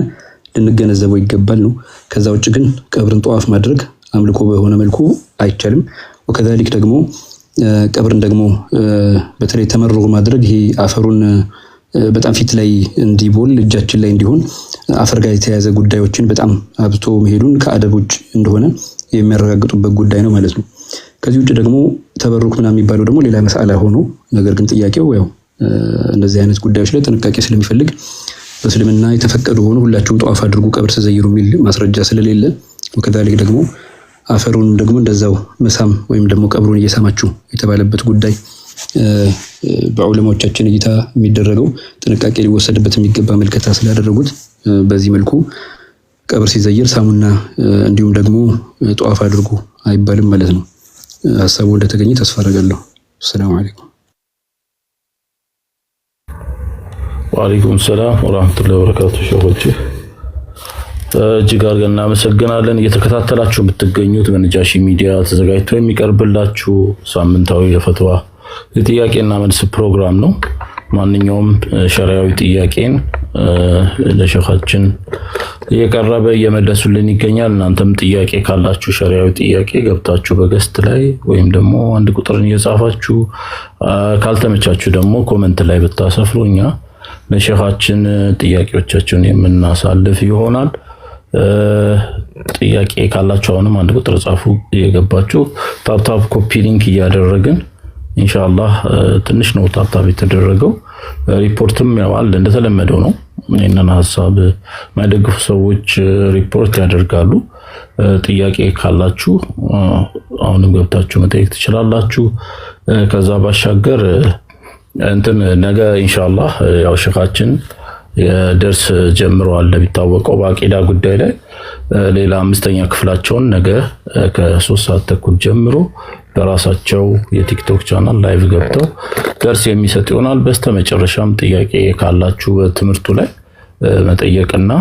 [SPEAKER 3] ልንገነዘበው ይገባል ነው። ከዛ ውጭ ግን ቀብርን ጧፍ ማድረግ አምልኮ በሆነ መልኩ አይቻልም። ወከዛሊክ ደግሞ ቀብርን ደግሞ በተለይ ተመርጎ ማድረግ ይሄ አፈሩን በጣም ፊት ላይ እንዲቦል እጃችን ላይ እንዲሆን አፈር ጋር የተያያዘ ጉዳዮችን በጣም አብዝቶ መሄዱን ከአደብ ውጭ እንደሆነ የሚያረጋግጡበት ጉዳይ ነው ማለት ነው። ከዚህ ውጭ ደግሞ ተበሩክ ምናምን የሚባለው ደግሞ ሌላ መስአላ ሆኖ ነገር ግን ጥያቄው ያው እንደዚህ አይነት ጉዳዮች ላይ ጥንቃቄ ስለሚፈልግ በእስልምና የተፈቀዱ ሆኖ ሁላችሁም ጧፍ አድርጉ ቀብር ተዘይሩ የሚል ማስረጃ ስለሌለ ወከዛሊክ ደግሞ አፈሩን ደግሞ እንደዛው መሳም ወይም ደግሞ ቀብሩን እየሳማችሁ የተባለበት ጉዳይ በዑለማዎቻችን እይታ የሚደረገው ጥንቃቄ ሊወሰድበት የሚገባ መልከታ ስላደረጉት በዚህ መልኩ ቀብር ሲዘይር ሳሙና እንዲሁም ደግሞ ጧፍ አድርጉ አይባልም ማለት ነው። ሐሳቡ እንደተገኘ ተስፋ አደርጋለሁ። ሰላም አለይኩም
[SPEAKER 1] ወአለይኩም ሰላም ወራህመቱላሂ ወበረካቱ። ሸሆች እጅግ አድርገን እናመሰግናለን። እየተከታተላችሁ የምትገኙት በነጃሺ ሚዲያ ተዘጋጅቶ የሚቀርብላችሁ ሳምንታዊ የፈትዋ የጥያቄና መልስ ፕሮግራም ነው። ማንኛውም ሸሪዓዊ ጥያቄን ለሸኻችን እየቀረበ እየመለሱልን ይገኛል። እናንተም ጥያቄ ካላችሁ ሸሪዓዊ ጥያቄ ገብታችሁ በገስት ላይ ወይም ደግሞ አንድ ቁጥርን እየጻፋችሁ ካልተመቻችሁ ደግሞ ኮሜንት ላይ ብታሰፍሩ እኛ ለሸኻችን ጥያቄዎቻችሁን የምናሳልፍ ይሆናል። ጥያቄ ካላችሁ አሁንም አንድ ቁጥር ጻፉ እየገባችሁ ታፕታፕ ኮፒ ሊንክ እያደረግን ኢንሻአላህ ትንሽ ነው ታፕታፕ የተደረገው። ሪፖርትም ያው አለ እንደተለመደው ነው። እነና ሐሳብ ማይደግፉ ሰዎች ሪፖርት ያደርጋሉ። ጥያቄ ካላችሁ አሁንም ገብታችሁ መጠየቅ ትችላላችሁ። ከዛ ባሻገር እንትን ነገ ኢንሻአላህ ያው ሸኻችን የደርስ ጀምረዋል እንደሚታወቀው በአቂዳ ጉዳይ ላይ ሌላ 5ኛ ክፍላቸውን ነገ ከ3 ሰዓት ተኩል ጀምሮ በራሳቸው የቲክቶክ ቻናል ላይቭ ገብተው ደርስ የሚሰጥ ይሆናል። በስተመጨረሻም ጥያቄ ካላችሁ በትምህርቱ ላይ መጠየቅና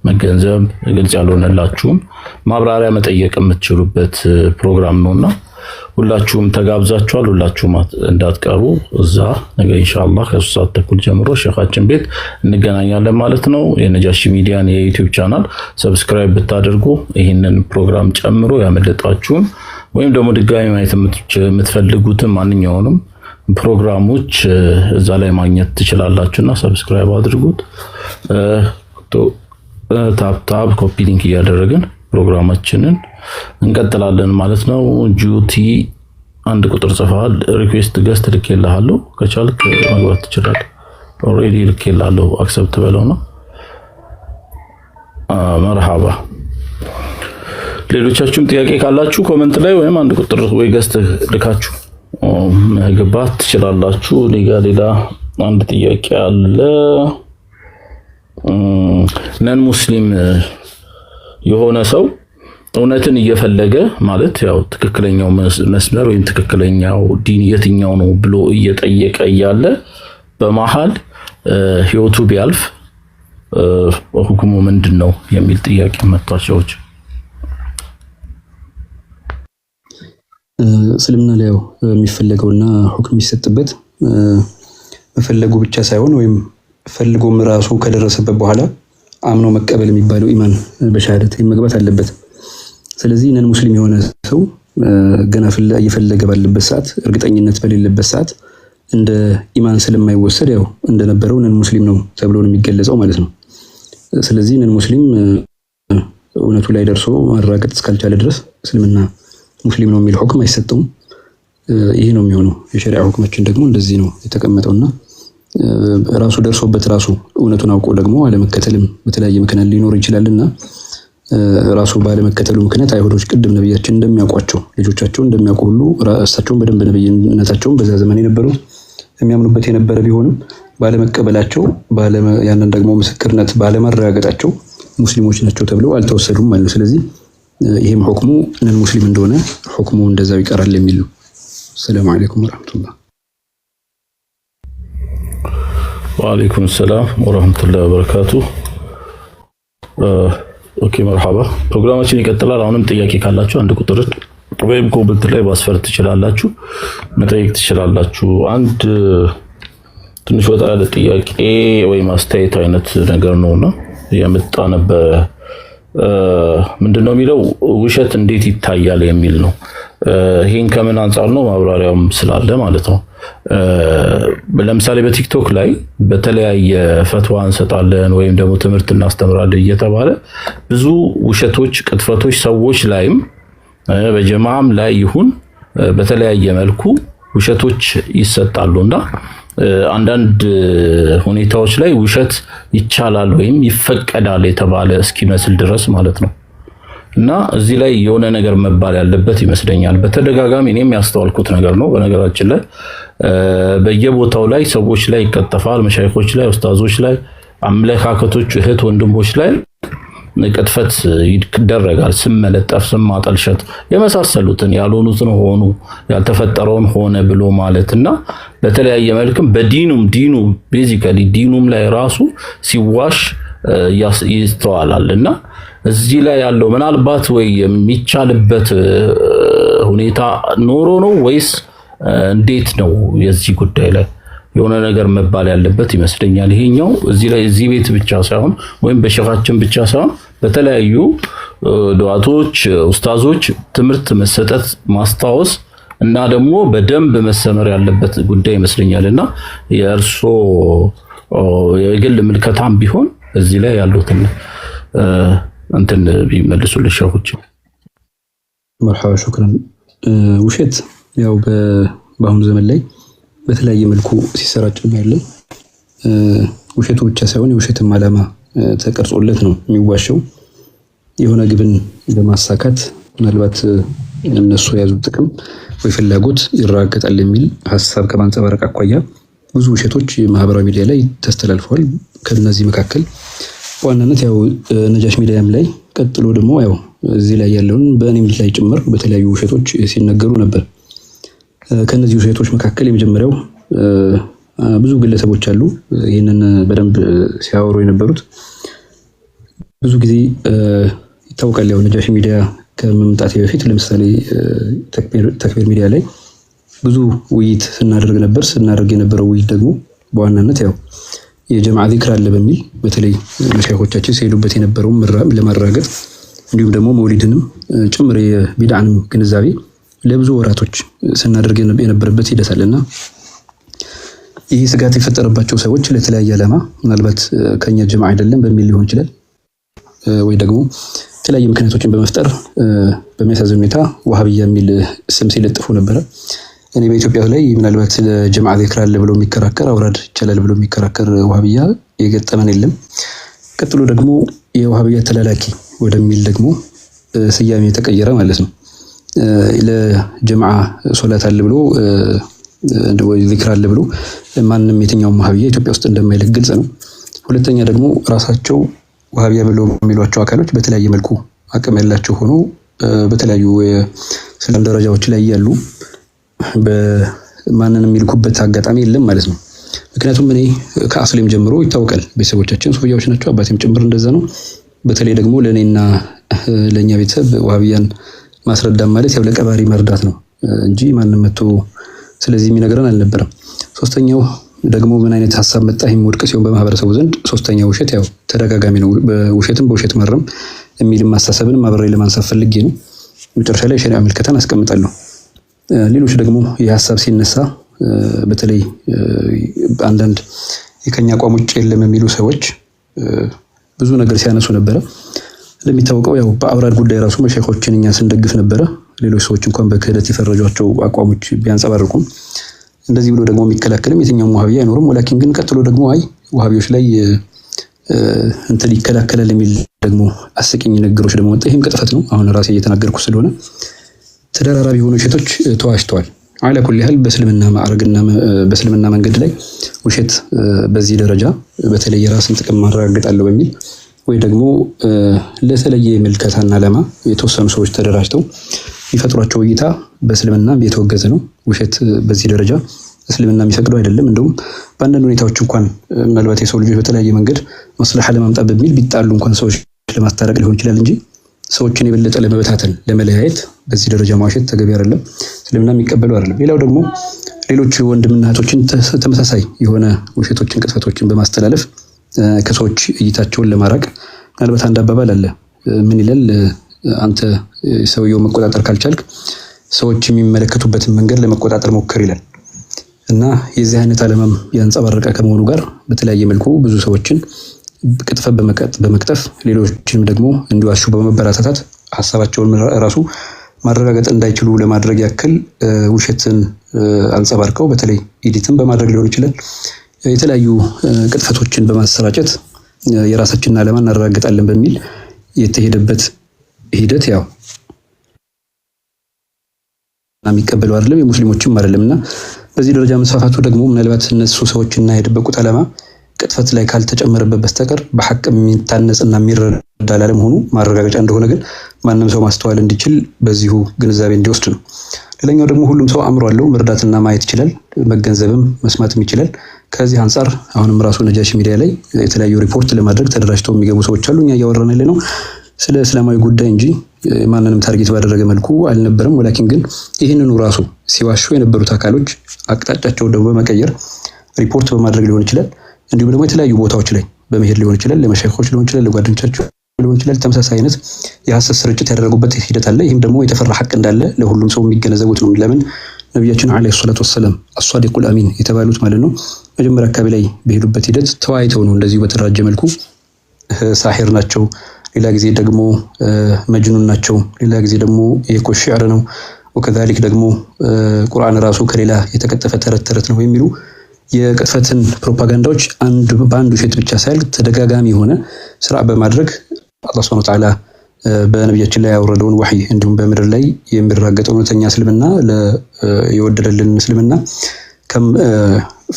[SPEAKER 1] መገንዘብ ግልጽ ያልሆነላችሁም ማብራሪያ መጠየቅ የምትችሉበት ፕሮግራም ነውና ሁላችሁም ተጋብዛችኋል። ሁላችሁም እንዳትቀሩ እዛ ነገ ኢንሻአላህ ከ3 ሰዓት ተኩል ጀምሮ ሸኻችን ቤት እንገናኛለን ማለት ነው። የነጃሺ ሚዲያን የዩቲዩብ ቻናል ሰብስክራይብ ብታደርጉ ይህንን ፕሮግራም ጨምሮ ያመለጣችሁን ወይም ደግሞ ድጋሚ ማየት የምትፈልጉትን ማንኛውንም ፕሮግራሞች እዛ ላይ ማግኘት ትችላላችሁና ሰብስክራይብ አድርጉት። ታፕ ኮፒ ሊንክ እያደረግን ፕሮግራማችንን እንቀጥላለን ማለት ነው። ጁቲ አንድ ቁጥር ጽፈሃል። ሪኩዌስት ገስት ልኬልሃለሁ ከቻልክ መግባት ትችላለህ። ኦሬዲ ልኬልሃለሁ አክሰፕት በለውና መርሃባ። ሌሎቻችሁም ጥያቄ ካላችሁ ኮሜንት ላይ ወይም አንድ ቁጥር ወይ ገስት ልካችሁ መግባት ትችላላችሁ። ሌላ አንድ ጥያቄ አለ። ነን ሙስሊም የሆነ ሰው እውነትን እየፈለገ ማለት ያው ትክክለኛው መስመር ወይም ትክክለኛው ዲን የትኛው ነው ብሎ እየጠየቀ እያለ በመሃል ህይወቱ ቢያልፍ ሁክሙ ምንድነው የሚል ጥያቄ መጣቸው።
[SPEAKER 3] እስልምና ላይ ያው የሚፈለገውና ሁክም የሚሰጥበት መፈለጉ ብቻ ሳይሆን ወይም ፈልጎም ራሱ ከደረሰበት በኋላ አምኖ መቀበል የሚባለው ኢማን በሻሃደት መግባት አለበት። ስለዚህ ነን ሙስሊም የሆነ ሰው ገና እየፈለገ ባለበት ሰዓት እርግጠኝነት በሌለበት ሰዓት እንደ ኢማን ስለማይወሰድ ያው እንደነበረው ነን ሙስሊም ነው ተብሎ ነው የሚገለጸው ማለት ነው። ስለዚህ ነን ሙስሊም እውነቱ ላይ ደርሶ ማረጋገጥ እስካልቻለ ድረስ እስልምና ሙስሊም ነው የሚል ሁክም አይሰጠውም። ይሄ ነው የሚሆነው። የሸሪዓ ሁክማችን ደግሞ እንደዚህ ነው የተቀመጠውና ራሱ ደርሶበት ራሱ እውነቱን አውቆ ደግሞ አለመከተልም በተለያየ ምክንያት ሊኖር ይችላልና ራሱ ባለመከተሉ ምክንያት አይሁዶች ቅድም ነብያችን እንደሚያውቋቸው ልጆቻቸው እንደሚያውቁ ሁሉ ራሳቸውን በደንብ ነብይነታቸውን በዛ ዘመን የነበሩ የሚያምኑበት የነበረ ቢሆንም ባለመቀበላቸው ያንን ደግሞ ምስክርነት ባለማረጋገጣቸው ሙስሊሞች ናቸው ተብለው አልተወሰዱም ማለት ነው። ስለዚህ ይሄም ሁክሙ ነን ሙስሊም እንደሆነ ሁክሙ እንደዛው ይቀራል የሚል ነው። ሰላም አለይኩም ወራህመቱላህ።
[SPEAKER 1] ወአለይኩም ሰላም ወራህመቱላሂ ወበረካቱ። ኦኬ መርሐባ። ፕሮግራማችን ይቀጥላል። አሁንም ጥያቄ ካላችሁ አንድ ቁጥር ወይም ኮሜንት ላይ ማስፈር ትችላላችሁ፣ መጠየቅ ትችላላችሁ። አንድ ትንሽ ወጣ ያለ ጥያቄ ወይም አስተያየት አይነት ነገር ነውና የመጣ ነበር። ምንድነው የሚለው ውሸት እንዴት ይታያል የሚል ነው። ይሄን ከምን አንፃር ነው ማብራሪያውም ስላለ ማለት ነው። ለምሳሌ በቲክቶክ ላይ በተለያየ ፈትዋ እንሰጣለን ወይም ደግሞ ትምህርት እናስተምራለን እየተባለ ብዙ ውሸቶች፣ ቅጥፈቶች ሰዎች ላይም በጀማዓም ላይ ይሁን በተለያየ መልኩ ውሸቶች ይሰጣሉና አንዳንድ ሁኔታዎች ላይ ውሸት ይቻላል ወይም ይፈቀዳል የተባለ እስኪመስል ድረስ ማለት ነው። እና እዚህ ላይ የሆነ ነገር መባል ያለበት ይመስለኛል። በተደጋጋሚ እኔም ያስተዋልኩት ነገር ነው። በነገራችን ላይ በየቦታው ላይ ሰዎች ላይ ይቀጠፋል፣ መሻይኾች ላይ፣ ኡስታዞች ላይ፣ አመለካከቶች፣ እህት ወንድሞች ላይ ቅጥፈት ይደረጋል። ስም መለጠፍ፣ ስም ማጠልሸት የመሳሰሉትን ያልሆኑትን ሆኑ ያልተፈጠረውን ሆነ ብሎ ማለትና በተለያየ መልክም በዲኑ ቤዚካሊ ዲኑም ላይ ራሱ ሲዋሽ ይስተዋላልና እዚህ ላይ ያለው ምናልባት ወይ የሚቻልበት ሁኔታ ኖሮ ነው ወይስ እንዴት ነው? የዚህ ጉዳይ ላይ የሆነ ነገር መባል ያለበት ይመስለኛል። ይሄኛው እዚህ ላይ እዚህ ቤት ብቻ ሳይሆን ወይም በሸኻችን ብቻ ሳይሆን በተለያዩ ዱዓቶች ኡስታዞች ትምህርት መሰጠት ማስታወስ እና ደግሞ በደንብ መሰመር ያለበት ጉዳይ ይመስለኛልና የእርሶ የግል ምልከታም ቢሆን እዚህ ላይ ያሉትን እንትን ቢመልሱልኝ ሸኾች።
[SPEAKER 3] መርሐባ ሹክራን። ውሸት ያው በአሁኑ ዘመን ላይ በተለያየ መልኩ ሲሰራጭ ያለ ውሸቱ ብቻ ሳይሆን የውሸትም ዓላማ ተቀርጾለት ነው የሚዋሸው። የሆነ ግብን ለማሳካት ምናልባት እነሱ የያዙት ጥቅም ወይ ፍላጎት ይረጋገጣል የሚል ሐሳብ ከማንጸባረቅ አኳያ ብዙ ውሸቶች ማህበራዊ ሚዲያ ላይ ተስተላልፈዋል። ከነዚህ መካከል በዋናነት ያው ነጃሽ ሚዲያም ላይ ቀጥሎ ደግሞ ያው እዚህ ላይ ያለውን በእኔም ላይ ጭምር በተለያዩ ውሸቶች ሲነገሩ ነበር። ከነዚህ ውሸቶች መካከል የመጀመሪያው ብዙ ግለሰቦች አሉ ይህንን በደንብ ሲያወሩ የነበሩት። ብዙ ጊዜ ይታወቃል ያው ነጃሽ ሚዲያ ከመምጣቴ በፊት ለምሳሌ ተክቢር ሚዲያ ላይ ብዙ ውይይት ስናደርግ የነበረው ውይይት ደግሞ በዋናነት ያው የጀማዓ ዚክር አለ በሚል በተለይ መሻይኾቻችን ሲሄዱበት የነበረውን ለማረጋገጥ እንዲሁም ደግሞ መውሊድንም ጭምር የቢድዓንም ግንዛቤ ለብዙ ወራቶች ስናደርግ የነበረበት ሂደት አለና ይህ ስጋት የፈጠረባቸው ሰዎች ለተለያየ ዓላማ ምናልባት ከኛ ጀማዓ አይደለም በሚል ሊሆን ይችላል ወይ ደግሞ የተለያዩ ምክንያቶችን በመፍጠር በሚያሳዝን ሁኔታ ወሃቢያ የሚል ስም ሲለጥፉ ነበረ። እኔ በኢትዮጵያ ላይ ምናልባት ለጀማዓ ዚክር አለ ብሎ የሚከራከር አውራድ ይቻላል ብሎ የሚከራከር ወሃቢያ የገጠመን የለም። ቀጥሎ ደግሞ የወሃቢያ ተላላኪ ወደሚል ደግሞ ስያሜ ተቀየረ ማለት ነው። ለጀማዓ ሶላት አለ ብሎ ወይ ዚክር አለ ብሎ ማንም የትኛውም ወሃቢያ ኢትዮጵያ ውስጥ እንደማይልክ ግልጽ ነው። ሁለተኛ ደግሞ ራሳቸው ወሃቢያ ብለው የሚሏቸው አካሎች በተለያየ መልኩ አቅም ያላቸው ሆኖ በተለያዩ የስልጣን ደረጃዎች ላይ ያሉ በማንንም የሚልኩበት አጋጣሚ የለም ማለት ነው። ምክንያቱም እኔ ከአስሌም ጀምሮ ይታወቃል ቤተሰቦቻችን ሱፊያዎች ናቸው፣ አባቴም ጭምር እንደዛ ነው። በተለይ ደግሞ ለእኔና ለእኛ ቤተሰብ ወሃቢያን ማስረዳት ማለት ያው ለቀባሪ መርዳት ነው እንጂ ማንም መጥቶ ስለዚህ የሚነግረን አልነበረም። ሶስተኛው ደግሞ ምን አይነት ሐሳብ መጣ ይሄም ወድቅ ሲሆን በማህበረሰቡ ዘንድ ሶስተኛው ውሸት ያው ተደጋጋሚ ነው። በውሸት መረም የሚል ማሳሰብንም አብሬ ለማንሳት ፈልጌ ነው። መጨረሻ ላይ ሸሪዓ ምልከታን አስቀምጣለሁ። ሌሎች ደግሞ የሐሳብ ሲነሳ በተለይ አንዳንድ የከኛ አቋም ውጭ የለም የሚሉ ሰዎች ብዙ ነገር ሲያነሱ ነበረ። እንደሚታወቀው ያው በአውራድ ጉዳይ ራሱ መሻይኾችን እኛ ስንደግፍ ነበረ። ሌሎች ሰዎች እንኳን በክህደት የፈረጇቸው አቋሞች ቢያንጸባርቁም እንደዚህ ብሎ ደግሞ የሚከላከልም የትኛውም ወሃቢያ አይኖርም። ወላኪን ግን ቀጥሎ ደግሞ ወሃቢዎች ላይ እንትን ይከላከላል የሚል ደግሞ አስቂኝ ነገሮች ደግሞ መጣ። ይሄም ቅጥፈት ነው። አሁን ራሴ እየተናገርኩ ስለሆነ ተደራራቢ የሆኑ ውሸቶች ተዋሽተዋል። አለ ኩል ያህል በእስልምና ማዕረግና በእስልምና መንገድ ላይ ውሸት በዚህ ደረጃ በተለይ የራስን ጥቅም ማረጋገጣለሁ በሚል ወይ ደግሞ ለተለየ ምልከታና ዓላማ የተወሰኑ ሰዎች ተደራጅተው የሚፈጥሯቸው እይታ በእስልምና የተወገዘ ነው። ውሸት በዚህ ደረጃ እስልምና የሚፈቅደው አይደለም። እንደውም በአንዳንድ ሁኔታዎች እንኳን ምናልባት የሰው ልጆች በተለያየ መንገድ መስለሐ ለማምጣት በሚል ቢጣሉ እንኳን ሰዎች ለማስታረቅ ሊሆን ይችላል እንጂ ሰዎችን የበለጠ ለመበታተን ለመለያየት በዚህ ደረጃ ማውሸት ተገቢ አይደለም። እስልምና የሚቀበለው አይደለም። ሌላው ደግሞ ሌሎች ወንድምና እህቶችን ተመሳሳይ የሆነ ውሸቶችን፣ ቅጥፈቶችን በማስተላለፍ ከሰዎች እይታቸውን ለማራቅ ምናልባት አንድ አባባል አለ። ምን ይላል? አንተ ሰውየው መቆጣጠር ካልቻልክ ሰዎች የሚመለከቱበትን መንገድ ለመቆጣጠር ሞክር ይላል እና የዚህ አይነት ዓለማም ያንጸባረቀ ከመሆኑ ጋር በተለያየ መልኩ ብዙ ሰዎችን ቅጥፈት በመቅጠፍ ሌሎችንም ደግሞ እንዲዋሹ በመበራታታት ሐሳባቸውን ራሱ ማረጋገጥ እንዳይችሉ ለማድረግ ያክል ውሸትን አንጸባርቀው በተለይ ኤዲትን በማድረግ ሊሆን ይችላል የተለያዩ ቅጥፈቶችን በማሰራጨት የራሳችንን ዓላማ እናረጋግጣለን በሚል የተሄደበት ሂደት ያው የሚቀበለው አይደለም፣ የሙስሊሞችም አይደለምና በዚህ ደረጃ መስፋፋቱ ደግሞ ምናልባት እነሱ ሰዎችና የደበቁት ዓላማ ቅጥፈት ላይ ካልተጨመረበት በስተቀር በሐቅ የሚታነጽና የሚረዳ ላለመሆኑ ማረጋገጫ እንደሆነ ግን ማንም ሰው ማስተዋል እንዲችል በዚሁ ግንዛቤ እንዲወስድ ነው። ሌላኛው ደግሞ ሁሉም ሰው አእምሮ አለው፣ መርዳትና ማየት ይችላል፣ መገንዘብም መስማትም ይችላል። ከዚህ አንጻር አሁንም ራሱ ነጃሺ ሚዲያ ላይ የተለያዩ ሪፖርት ለማድረግ ተደራጅተው የሚገቡ ሰዎች አሉ። እኛ እያወራን ያለ ነው ስለ እስላማዊ ጉዳይ እንጂ ማንንም ታርጌት ባደረገ መልኩ አልነበረም። ወላኪን ግን ይህንኑ ራሱ ሲዋሹ የነበሩት አካሎች አቅጣጫቸውን ደግሞ በመቀየር ሪፖርት በማድረግ ሊሆን ይችላል፣ እንዲሁም ደግሞ የተለያዩ ቦታዎች ላይ በመሄድ ሊሆን ይችላል፣ ለመሻይኾች ሊሆን ይችላል፣ ለጓደኞቻቸው ሊሆን ይችላል፣ ተመሳሳይ አይነት የሐሰት ስርጭት ያደረጉበት ሂደት አለ። ይህም ደግሞ የተፈራ ሐቅ እንዳለ ለሁሉም ሰው የሚገነዘቡት ነው። ለምን ነቢያችን አለይሂ ሰላቱ ወሰለም አሷዲቁል አሚን የተባሉት ማለት ነው መጀመሪያ አካባቢ ላይ በሄዱበት ሂደት ተወያይተው ነው እንደዚሁ በተደራጀ መልኩ ሳሒር ናቸው፣ ሌላ ጊዜ ደግሞ መጅኑን ናቸው፣ ሌላ ጊዜ ደግሞ የኮሽ ሽዕር ነው፣ ወከዛሊክ ደግሞ ቁርአን ራሱ ከሌላ የተቀጠፈ ተረት ነው የሚሉ የቅጥፈትን ፕሮፓጋንዳዎች በአንድ ውሸት ብቻ ሳይል ተደጋጋሚ የሆነ ስራ በማድረግ አላህ ሱብሓነሁ ወተዓላ በነቢያችን ላይ ያወረደውን ወህይ እንዲሁም በምድር ላይ የሚራገጠው እውነተኛ እስልምና የወደደልን እስልምና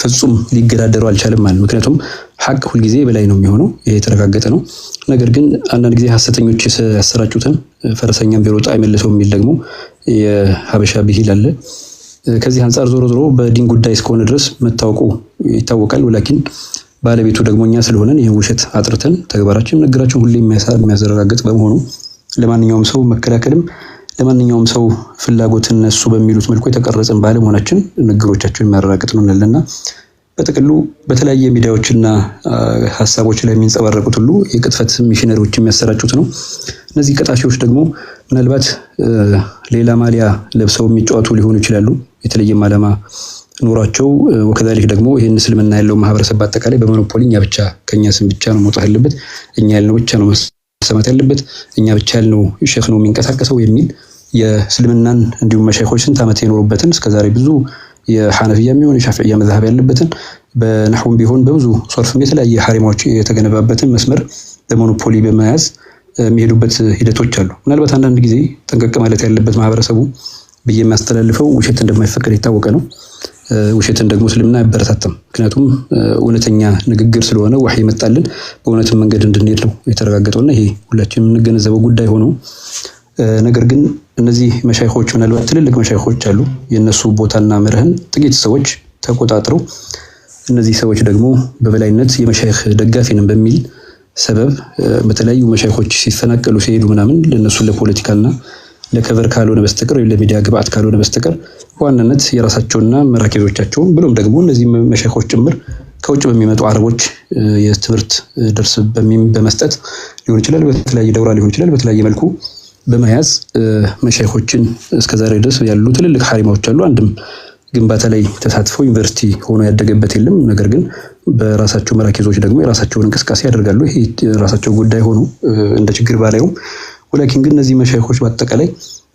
[SPEAKER 3] ፍጹም ሊገዳደሩ አልቻለም ማለት። ምክንያቱም ሐቅ ሁልጊዜ በላይ ነው የሚሆነው፣ ይሄ የተረጋገጠ ነው። ነገር ግን አንዳንድ ጊዜ ሐሰተኞች ያሰራጩትን ፈረሰኛም ቢሮጥ አይመልሰው የሚል ደግሞ የሀበሻ ብሂል አለ። ከዚህ አንፃር ዞሮ ዞሮ በዲን ጉዳይ እስከሆነ ድረስ መታወቁ ይታወቃል። ወላኪን ባለቤቱ ደግሞ እኛ ስለሆነን ይህን ውሸት አጥርተን ተግባራችን ነገራችን ሁሌ የሚያዘረጋግጥ በመሆኑ ለማንኛውም ሰው መከላከልም ለማንኛውም ሰው ፍላጎት እነሱ በሚሉት መልኩ የተቀረጸን ባለመሆናችን ንግግሮቻችን የሚያረጋግጥ ነው እንላለና በጥቅሉ በተለያየ ሚዲያዎችና ሀሳቦች ላይ የሚንጸባረቁት ሁሉ የቅጥፈት ሚሽነሪዎች የሚያሰራጩት ነው። እነዚህ ቀጣፊዎች ደግሞ ምናልባት ሌላ ማሊያ ለብሰው የሚጫወቱ ሊሆኑ ይችላሉ፣ የተለየም ዓላማ ኖሯቸው። ወከዛሊክ ደግሞ ይህን እስልምና ያለው ማህበረሰብ በአጠቃላይ በሞኖፖሊ እኛ ብቻ ከኛ ስም ብቻ ነው መውጣት ያለበት፣ እኛ ያልነው ብቻ ነው መሰማት ያለበት፣ እኛ ብቻ ያልነው ሼክ ነው የሚንቀሳቀሰው የሚል የእስልምናን እንዲሁም መሻይኾች ስንት ዓመት የኖሩበትን እስከዛሬ ብዙ የሐነፊያ የሚሆን የሻፊዕያ መዝሐብ ያለበትን በነህውም ቢሆን በብዙ ሶርፍም የተለያየ ሐሪማዎች የተገነባበትን መስመር በሞኖፖሊ በመያዝ የሚሄዱበት ሂደቶች አሉ። ምናልባት አንዳንድ ጊዜ ጠንቀቅ ማለት ያለበት ማህበረሰቡ ብዬ የሚያስተላልፈው ውሸት እንደማይፈቀድ የታወቀ ነው። ውሸትን ደግሞ እስልምና አይበረታታም። ምክንያቱም እውነተኛ ንግግር ስለሆነ ወህይ ይመጣልን በእውነትም መንገድ እንድንሄድ ነው የተረጋገጠውና ይሄ ሁላችንም የምንገነዘበው ጉዳይ ሆኖ ነገር ግን እነዚህ መሻይኾች ምናልባት ትልልቅ መሻይኾች አሉ። የነሱ ቦታና መርህን ጥቂት ሰዎች ተቆጣጥረው እነዚህ ሰዎች ደግሞ በበላይነት የመሻይኽ ደጋፊ ነን በሚል ሰበብ በተለያዩ መሻይኾች ሲፈናቀሉ ሲሄዱ ምናምን ለነሱ ለፖለቲካልና ለከቨር ካልሆነ በስተቀር ወይ ለሚዲያ ግብአት ካልሆነ በስተቀር ዋናነት የራሳቸውና መራኬዞቻቸው ብሎም ደግሞ እነዚህ መሻይኾች ጭምር ከውጭ በሚመጡ አረቦች የትምህርት ደርስ በመስጠት ሊሆን ይችላል፣ በተለያየ ደውራ ሊሆን ይችላል፣ በተለያየ መልኩ በመያዝ መሻይኾችን እስከዛሬ ድረስ ያሉ ትልልቅ ሐሪማዎች አሉ። አንድም ግንባታ ላይ ተሳትፎ ዩኒቨርሲቲ ሆኖ ያደገበት የለም። ነገር ግን በራሳቸው መራኬዞች ደግሞ የራሳቸውን እንቅስቃሴ ያደርጋሉ። ይሄ የራሳቸው ጉዳይ ሆኖ እንደ ችግር ባላየውም ወላኪን ግን እነዚህ መሻይኾች በአጠቃላይ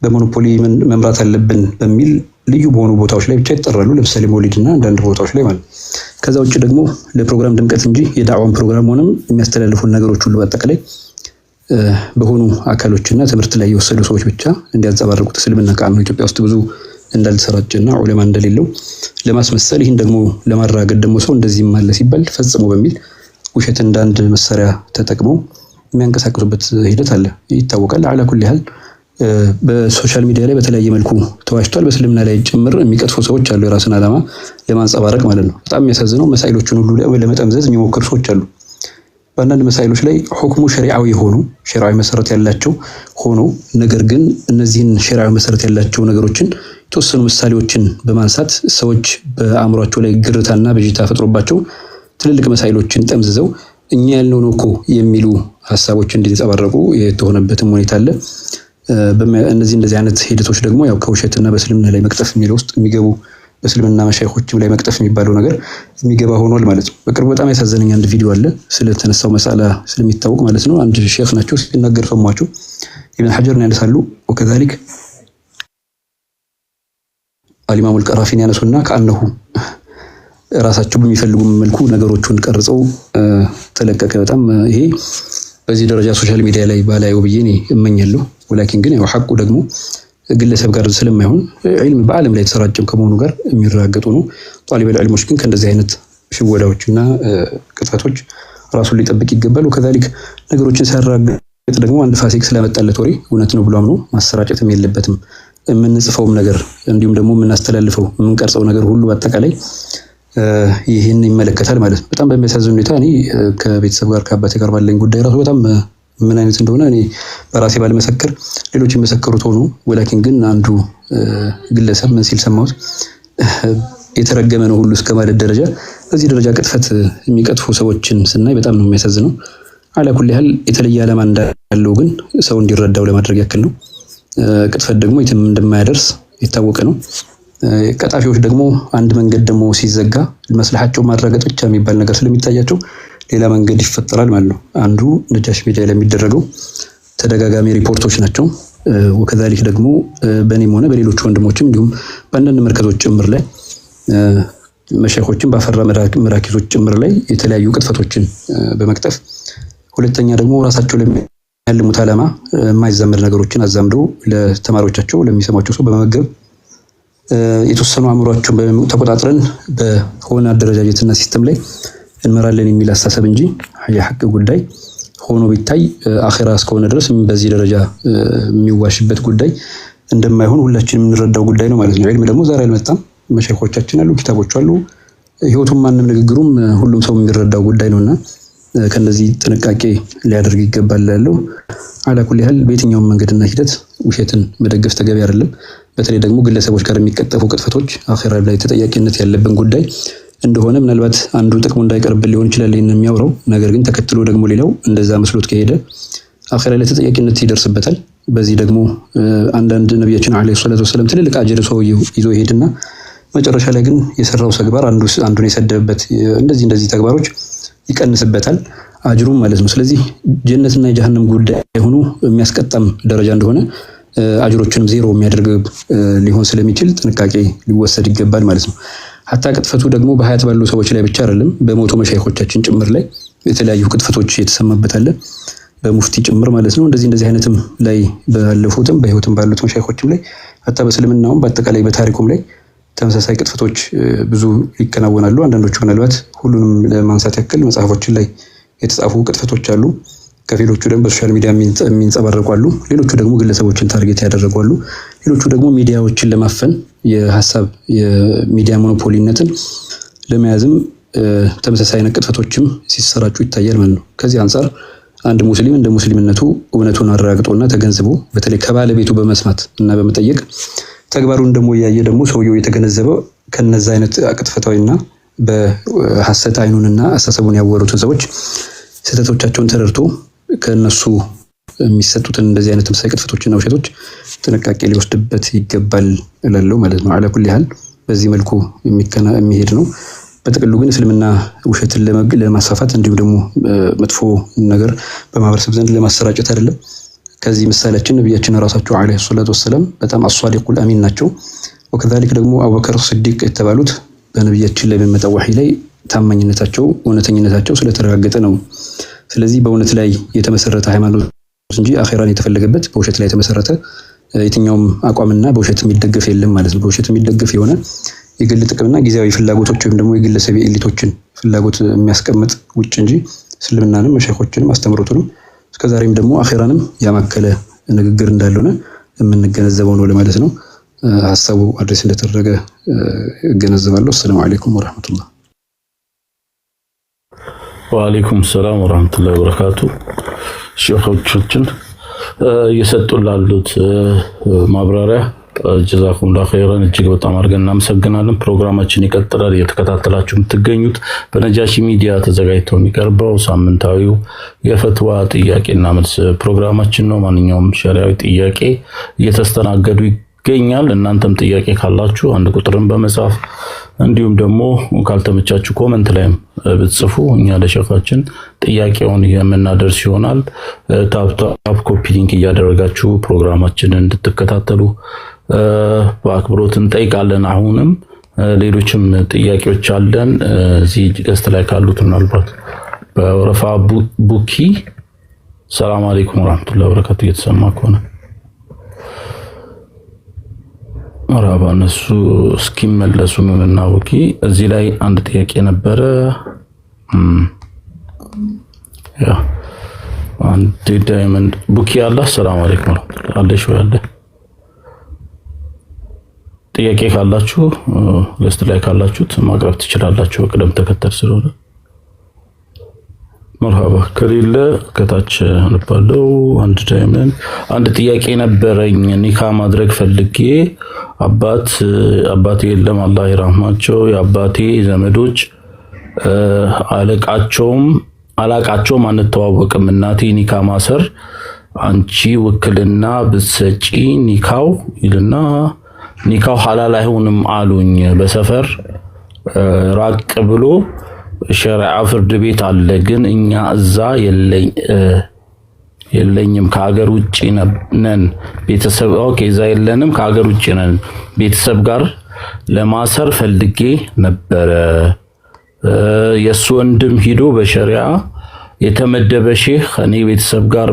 [SPEAKER 3] በሞኖፖሊ መምራት አለብን በሚል ልዩ በሆኑ ቦታዎች ላይ ብቻ ይጠራሉ። ለምሳሌ ሞሊድና አንዳንድ ቦታዎች ላይ ማለት። ከዛ ውጭ ደግሞ ለፕሮግራም ድምቀት እንጂ የዳዕዋን ፕሮግራም ሆነም የሚያስተላልፉን ነገሮች ሁሉ በአጠቃላይ በሆኑ አካሎችና ትምህርት ላይ የወሰዱ ሰዎች ብቻ እንዲያንጸባርቁት እስልምና ቃል ነው። ኢትዮጵያ ውስጥ ብዙ እንዳልተሰራጨና ዑለማ እንደሌለው ለማስመሰል ይህን ደግሞ ለማራገድ ደግሞ ሰው እንደዚህም አለ ሲባል ፈጽሞ በሚል ውሸት እንደ አንድ መሳሪያ ተጠቅመው የሚያንቀሳቅሱበት ሂደት አለ ይታወቃል። አላ ኩሊ ሐል በሶሻል ሚዲያ ላይ በተለያየ መልኩ ተዋሽቷል። በእስልምና ላይ ጭምር የሚቀጥፉ ሰዎች አሉ፣ የራስን ዓላማ ለማንጸባረቅ ማለት ነው። በጣም የሚያሳዝነው መሳኢሎችን ሁሉ ለመጠምዘዝ የሚሞክሩ ሰዎች አሉ። በአንዳንድ መሳኢሎች ላይ ሁክሙ ሸሪዓዊ ሆኑ ሸሪዓዊ መሰረት ያላቸው ሆኖ ነገር ግን እነዚህን ሸሪዓዊ መሰረት ያላቸው ነገሮችን የተወሰኑ ምሳሌዎችን በማንሳት ሰዎች በአእምሯቸው ላይ ግርታና ብዥታ ፈጥሮባቸው ትልልቅ መሳኢሎችን ጠምዝዘው እኛ ያልነው ነው እኮ የሚሉ ሀሳቦች እንዲንጸባረቁ የተሆነበትም ሁኔታ አለ። እንደዚህ አይነት ሂደቶች ደግሞ ያው ከውሸትና በእስልምና ላይ መቅጠፍ የሚለው ውስጥ የሚገቡ በእስልምና መሻይኾችም ላይ መቅጠፍ የሚባለው ነገር የሚገባ ሆኗል ማለት ነው። በቅርቡ በጣም ያሳዘነኝ አንድ ቪዲዮ አለ ስለተነሳው መሳላ ስለሚታወቅ ማለት ነው። አንድ ሼክ ናቸው ሲናገር ሰማቸው። ኢብን ሐጀርን ያነሳሉ። ወከዛሊክ አልኢማሙል ቀራፊን ያነሱና ከአነሁ ራሳቸው በሚፈልጉ መልኩ ነገሮቹን ቀርጸው ተለቀቀ። በጣም ይሄ በዚህ ደረጃ ሶሻል ሚዲያ ላይ ባላየው ብዬ እኔ እመኛለሁ። ወላኪን ግን ያው ሐቁ ደግሞ ግለሰብ ጋር ስለማይሆን ዒልም በዓለም ላይ የተሰራጨም ከመሆኑ ጋር የሚረጋገጡ ነው። ጧሊበል ዒልሞች ግን ከእንደዚህ አይነት ሽወዳዎችና ቅጥፈቶች ራሱን ሊጠብቅ ይገባል። ከዛሊክ ነገሮችን ሲያረጋግጥ ደግሞ አንድ ፋሲክ ስለመጣለት ወሬ እውነት ነው ብሎ አምኖ ማሰራጨትም የለበትም። የምንጽፈውም ነገር እንዲሁም ደግሞ የምናስተላልፈው የምንቀርጸው ነገር ሁሉ በአጠቃላይ ይህን ይመለከታል ማለት ነው። በጣም በሚያሳዝን ሁኔታ እኔ ከቤተሰብ ጋር ከአባቴ ጋር ባለኝ ጉዳይ ራሱ በጣም ምን አይነት እንደሆነ እኔ በራሴ ባልመሰክር ሌሎች የመሰከሩት ሆኖ ወላኪን ግን አንዱ ግለሰብ ምን ሲል ሰማሁት የተረገመ ነው ሁሉ እስከ ማለት ደረጃ በዚህ ደረጃ ቅጥፈት የሚቀጥፉ ሰዎችን ስናይ በጣም ነው የሚያሳዝነው። አላ ኩሊ ሐል የተለየ ዓላማ እንዳለው ግን ሰው እንዲረዳው ለማድረግ ያክል ነው። ቅጥፈት ደግሞ የትም እንደማያደርስ የታወቀ ነው። ቀጣፊዎች ደግሞ አንድ መንገድ ደግሞ ሲዘጋ መስለሃቸው ማረጋገጥ ብቻ የሚባል ነገር ስለሚታያቸው ሌላ መንገድ ይፈጠራል ማለት ነው። አንዱ ነጃሽ ሚዲያ ላይ የሚደረገው ተደጋጋሚ ሪፖርቶች ናቸው። ወከዛሊክ ደግሞ በእኔም ሆነ በሌሎች ወንድሞችም እንዲሁም በአንዳንድ መርከዞች ጭምር ላይ መሻይኾችን ባፈራ መራኪዞች ጭምር ላይ የተለያዩ ቅጥፈቶችን በመቅጠፍ ሁለተኛ ደግሞ ራሳቸው ለሚያልሙት ዓላማ የማይዛመድ ነገሮችን አዛምደው ለተማሪዎቻቸው ለሚሰማቸው ሰው በመመገብ የተወሰኑ አእምሯቸውን ተቆጣጥረን በሆነ አደረጃጀትና ሲስተም ላይ እንመራለን የሚል አስተሳሰብ እንጂ የሐቅ ጉዳይ ሆኖ ቢታይ አኺራ እስከሆነ ድረስ በዚህ ደረጃ የሚዋሽበት ጉዳይ እንደማይሆን ሁላችንም የምንረዳው ጉዳይ ነው ማለት ነው። ዒልም ደግሞ ዛሬ አልመጣም። መሻይኾቻችን አሉ፣ ኪታቦች አሉ። ህይወቱም ማንም ንግግሩም ሁሉም ሰው የሚረዳው ጉዳይ ነውና ከነዚህ ጥንቃቄ ሊያደርግ ይገባል ያለው አላ ኩሊ ሐል በየትኛውም መንገድና ሂደት ውሸትን መደገፍ ተገቢ አይደለም። በተለይ ደግሞ ግለሰቦች ጋር የሚቀጠፉ ቅጥፈቶች አኺራ ላይ ተጠያቂነት ያለብን ጉዳይ እንደሆነ ምናልባት አንዱ ጥቅሙ እንዳይቀርብን ሊሆን ይችላል የሚያወራው ነገር ግን ተከትሎ ደግሞ ሌላው እንደዛ መስሎት ከሄደ አኺራ ላይ ተጠያቂነት ይደርስበታል። በዚህ ደግሞ አንዳንድ ነብያችን አለይሂ ሰላቱ ወሰለም ትልልቅ አጅር ሰው ይዞ ይሄድና መጨረሻ ላይ ግን የሰራው ተግባር አንዱን የሰደበበት እንደዚህ ተግባሮች ይቀንስበታል አጅሩም ማለት ነው። ስለዚህ ጀነትና የጀሃነም ጉዳይ ሆኖ የሚያስቀጣም ደረጃ እንደሆነ አጅሮችንም ዜሮ የሚያደርግ ሊሆን ስለሚችል ጥንቃቄ ሊወሰድ ይገባል ማለት ነው። ሐታ ቅጥፈቱ ደግሞ በሐያት ባሉ ሰዎች ላይ ብቻ አይደለም፣ በሞቱ መሻይኾቻችን ጭምር ላይ የተለያዩ ቅጥፈቶች የተሰማበት አለ፣ በሙፍቲ ጭምር ማለት ነው። እንደዚህ አይነትም ላይ ባለፉትም በህይወትም ባሉት መሻይኾችም ላይ ሐታ በእስልምናውም በአጠቃላይ በታሪኩም ላይ ተመሳሳይ ቅጥፈቶች ብዙ ይከናወናሉ። አንዳንዶቹ ምናልባት ሁሉንም ለማንሳት ያክል መጽሐፎችን ላይ የተጻፉ ቅጥፈቶች አሉ። ከፊሎቹ ደግሞ በሶሻል ሚዲያ የሚንጸባረቁ አሉ። ሌሎቹ ደግሞ ግለሰቦችን ታርጌት ያደረጉ አሉ። ሌሎቹ ደግሞ ሚዲያዎችን ለማፈን የሐሳብ የሚዲያ ሞኖፖሊነትን ለመያዝም ተመሳሳይ አይነት ቅጥፈቶችም ሲሰራጩ ይታያል ማለት ነው። ከዚህ አንፃር አንድ ሙስሊም እንደ ሙስሊምነቱ እውነቱን አረጋግጦና ተገንዝቦ በተለይ ከባለቤቱ በመስማት እና በመጠየቅ ተግባሩን ደግሞ ያየ ደግሞ ሰውየው የተገነዘበው ከነዛ አይነት ቅጥፈታዊና በሐሰት አይኑንና አሳሰቡን ያወሩትን ሰዎች ስህተቶቻቸውን ተረድቶ ከነሱ የሚሰጡትን እንደዚህ አይነት ተመሳሳይ ቅጥፈቶችና ውሸቶች ጥንቃቄ ሊወስድበት ይገባል እላለሁ ማለት ነው። አላ ኩሊ ሐል በዚህ መልኩ የሚሄድ ነው። በጥቅሉ ግን እስልምና ውሸትን ለማስፋፋት እንዲሁም ደግሞ መጥፎ ነገር በማህበረሰብ ዘንድ ለማሰራጨት አይደለም። ከዚህ ምሳሌያችን ነብያችን ራሳቸው አለይሂ ሰላቱ ወሰለም በጣም አስዋዲቁል አሚን ናቸው። ወከዛሊክ ደግሞ አቡበከር ሲዲቅ የተባሉት በነብያችን ላይ በመጣው ወህይ ላይ ታማኝነታቸው እውነተኝነታቸው ስለተረጋገጠ ነው። ስለዚህ በእውነት ላይ የተመሰረተ ሃይማኖት እንጂ አኺራን የተፈለገበት በውሸት ላይ የተመሰረተ የትኛውም አቋምና በውሸት የሚደገፍ የለም ማለት ነው። በውሸት የሚደገፍ የሆነ የግል ጥቅምና ጊዜያዊ ፍላጎቶች ወይም ደግሞ የግለሰብ ኤሊቶችን ፍላጎት የሚያስቀምጥ ውጭ እንጂ እስልምናንም መሻይኾችንም አስተምሮቱንም እስከዛሬም ደግሞ አኺራንም ያማከለ ንግግር እንዳልሆነ የምንገነዘበው ነው ለማለት ነው። ሐሳቡ አድሬስ እንደተደረገ እገነዘባለሁ። ሰላም አለይኩም ወራህመቱላህ።
[SPEAKER 1] ወአለይኩም ሰላም ወራህመቱላሂ ወበረካቱ። ሼኾቻችን እየሰጡን ላሉት ማብራሪያ ጀዛኩሙላሁ ኸይረን እጅግ በጣም አድርገን እናመሰግናለን። ፕሮግራማችን ይቀጥላል። እየተከታተላችሁ የምትገኙት በነጃሺ ሚዲያ ተዘጋጅቶ የሚቀርበው ሳምንታዊው የፈትዋ ጥያቄና መልስ ፕሮግራማችን ነው። ማንኛውም ሸሪዓዊ ጥያቄ እየተስተናገዱ ይገኛል። እናንተም ጥያቄ ካላችሁ አንድ ቁጥርን በመጻፍ እንዲሁም ደግሞ ካልተመቻችሁ ኮመንት ላይም ብትጽፉ እኛ ለሸኻችን ጥያቄውን የምናደርስ ይሆናል። ታፕ ኮፒ ሊንክ እያደረጋችሁ ፕሮግራማችንን እንድትከታተሉ በአክብሮት እንጠይቃለን። አሁንም ሌሎችም ጥያቄዎች አለን። እዚህ ገስት ላይ ካሉት ምናልባት በወረፋ ቡኪ ሰላም አለይኩም ወራህመቱላሂ ወበረካቱ እየተሰማ ከሆነ መራባ እነሱ እስኪመለሱ ምንና ቡኪ እዚህ ላይ አንድ ጥያቄ ነበረ። ያ አንድ ዳይመንድ ቡኪ አለ። ሰላም አለይኩም ወራህመቱላሂ አለሽ ወይ አለ ጥያቄ ካላችሁ ገስት ላይ ካላችሁት ማቅረብ ትችላላችሁ በቅደም ተከተል ስለሆነ። መርሃባ ከሌለ ከታች አንባለው። አንድ ዳይመንድ አንድ ጥያቄ ነበረኝ። ኒካ ማድረግ ፈልጌ አባቴ የለም አላህ ይራህማቸው። የአባቴ ዘመዶች አላቃቸውም አንተዋወቅም። እናቴ ኒካ ማሰር አንቺ ውክልና ብትሰጪ ኒካው ይልና ኒካው ሐላል አይሆንም አሉኝ። በሰፈር ራቅ ብሎ ሸሪዓ ፍርድ ቤት አለ፣ ግን እኛ እዛ የለኝም ከሀገር ውጪ ነን። ቤተሰብ ኦኬ፣ እዛ የለንም ከሀገር ውጪ ነን። ቤተሰብ ጋር ለማሰር ፈልጌ ነበረ። የሱ ወንድም ሂዶ በሸሪዓ የተመደበ ሼህ እኔ ቤተሰብ ጋር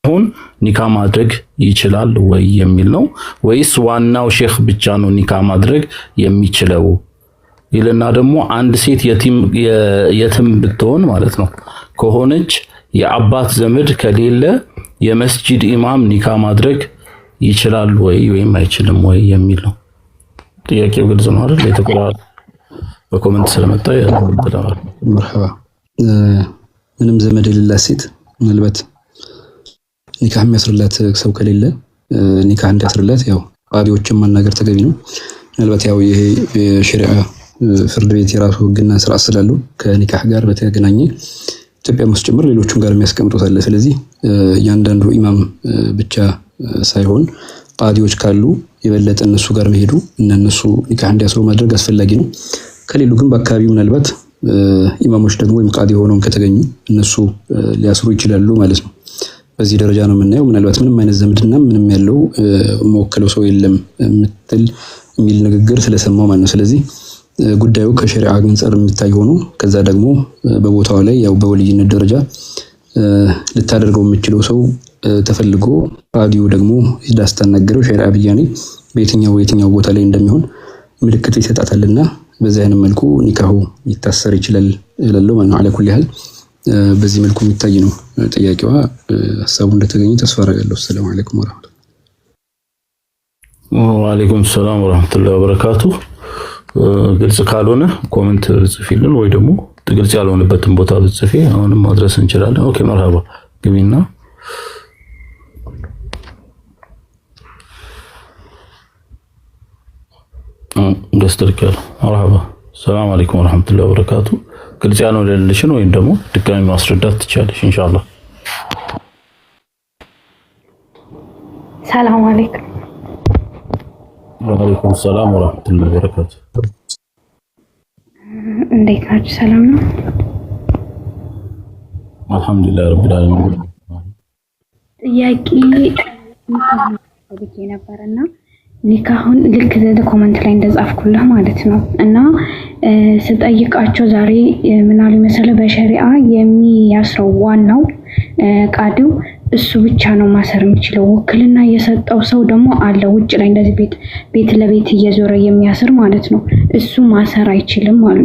[SPEAKER 1] ሳይሆን ኒካ ማድረግ ይችላል ወይ የሚል ነው። ወይስ ዋናው ሼክ ብቻ ነው ኒካ ማድረግ የሚችለው ይልና ደግሞ አንድ ሴት የትም ብትሆን ማለት ነው ከሆነች የአባት ዘመድ ከሌለ የመስጂድ ኢማም ኒካ ማድረግ ይችላል ወይ ወይም አይችልም ወይ የሚል ነው። ጥያቄው ግልጽ ነው አይደል? የተቆራረጠ በኮሜንት ስለመጣ ያተደረገ
[SPEAKER 3] መርሐባ። ምንም ዘመድ የሌላት ሴት ምናልባት ኒካህ የሚያስርላት ሰው ከሌለ ኒካህ እንዲያስርላት ያው ቃዲዎችን ማናገር ተገቢ ነው። ምናልባት ያው ይሄ የሸሪዓ ፍርድ ቤት የራሱ ህግና ስርዓት ስላለው ከኒካህ ጋር በተገናኘ ኢትዮጵያ ውስጥ ጭምር ሌሎችም ጋር የሚያስቀምጡት አለ። ስለዚህ እያንዳንዱ ኢማም ብቻ ሳይሆን ቃዲዎች ካሉ የበለጠ እነሱ ጋር መሄዱ እና እነሱ ኒካህ እንዲያስሩ ማድረግ አስፈላጊ ነው። ከሌሉ ግን በአካባቢው ምናልባት ኢማሞች ደግሞ ወይም ቃዲ ሆነው ከተገኙ እነሱ ሊያስሩ ይችላሉ ማለት ነው። በዚህ ደረጃ ነው የምናየው። ምናልባት ምንም አይነት ዘመድና ምንም ያለው መወከለው ሰው የለም የሚል ንግግር ስለሰማው ማለት ነው። ስለዚህ ጉዳዩ ከሸሪዓ አንፃር የሚታይ ሆኖ ከዛ ደግሞ በቦታው ላይ ያው በወልይነት ደረጃ ልታደርገው የምችለው ሰው ተፈልጎ ቃዲው ደግሞ ዳስተናገረው ሸሪዓ ብያኔ በየትኛው ቦታ ላይ እንደሚሆን ምልክት ይሰጣታልና በዚህ አይነት መልኩ ኒካሁ ሊታሰር ይችላል እላለሁ ማለት ነው። አለኩል ያህል በዚህ መልኩ የሚታይ ነው ጥያቄዋ። ሐሳቡ እንደተገኘ ተስፋ አደርጋለሁ። ሰላም አለይኩም ወራህመቱላህ።
[SPEAKER 1] ወአለይኩም ሰላም ወራህመቱላሂ ወበረካቱ። ግልጽ ካልሆነ ኮሜንት ጽፊልን ወይ ደግሞ ግልጽ ያልሆነበትን ቦታ ጽፊ አሁንም ማድረስ እንችላለን። ኦኬ መርሃባ ግቢና ገስተርከል መርሃባ። ሰላም አለይኩም ወራህመቱላሂ ወበረካቱ። ግልጽ ያልሆነልሽን ወይም ደግሞ ድጋሚ ማስረዳት ትችላለሽ ኢንሻአላህ።
[SPEAKER 4] ሰላም አለይኩም።
[SPEAKER 1] ወአለይኩም ሰላም ወራህመቱላሂ ወበረካቱ።
[SPEAKER 4] እንዴት ናችሁ? ሰላም ነው?
[SPEAKER 1] አልሐምዱሊላህ ረቢል ዓለሚን።
[SPEAKER 4] ጥያቄ ነበርና ኒካሁን ልክ ኮመንት ላይ እንደጻፍኩልህ ማለት ነው እና ስጠይቃቸው ዛሬ ምን አሉ መሰለ በሸሪዓ የሚያስረው ዋናው ቃዲው እሱ ብቻ ነው ማሰር የሚችለው። ውክልና የሰጠው ሰው ደግሞ አለ ውጭ ላይ እንደዚህ ቤት ለቤት እየዞረ የሚያስር ማለት ነው። እሱ ማሰር አይችልም አሉ።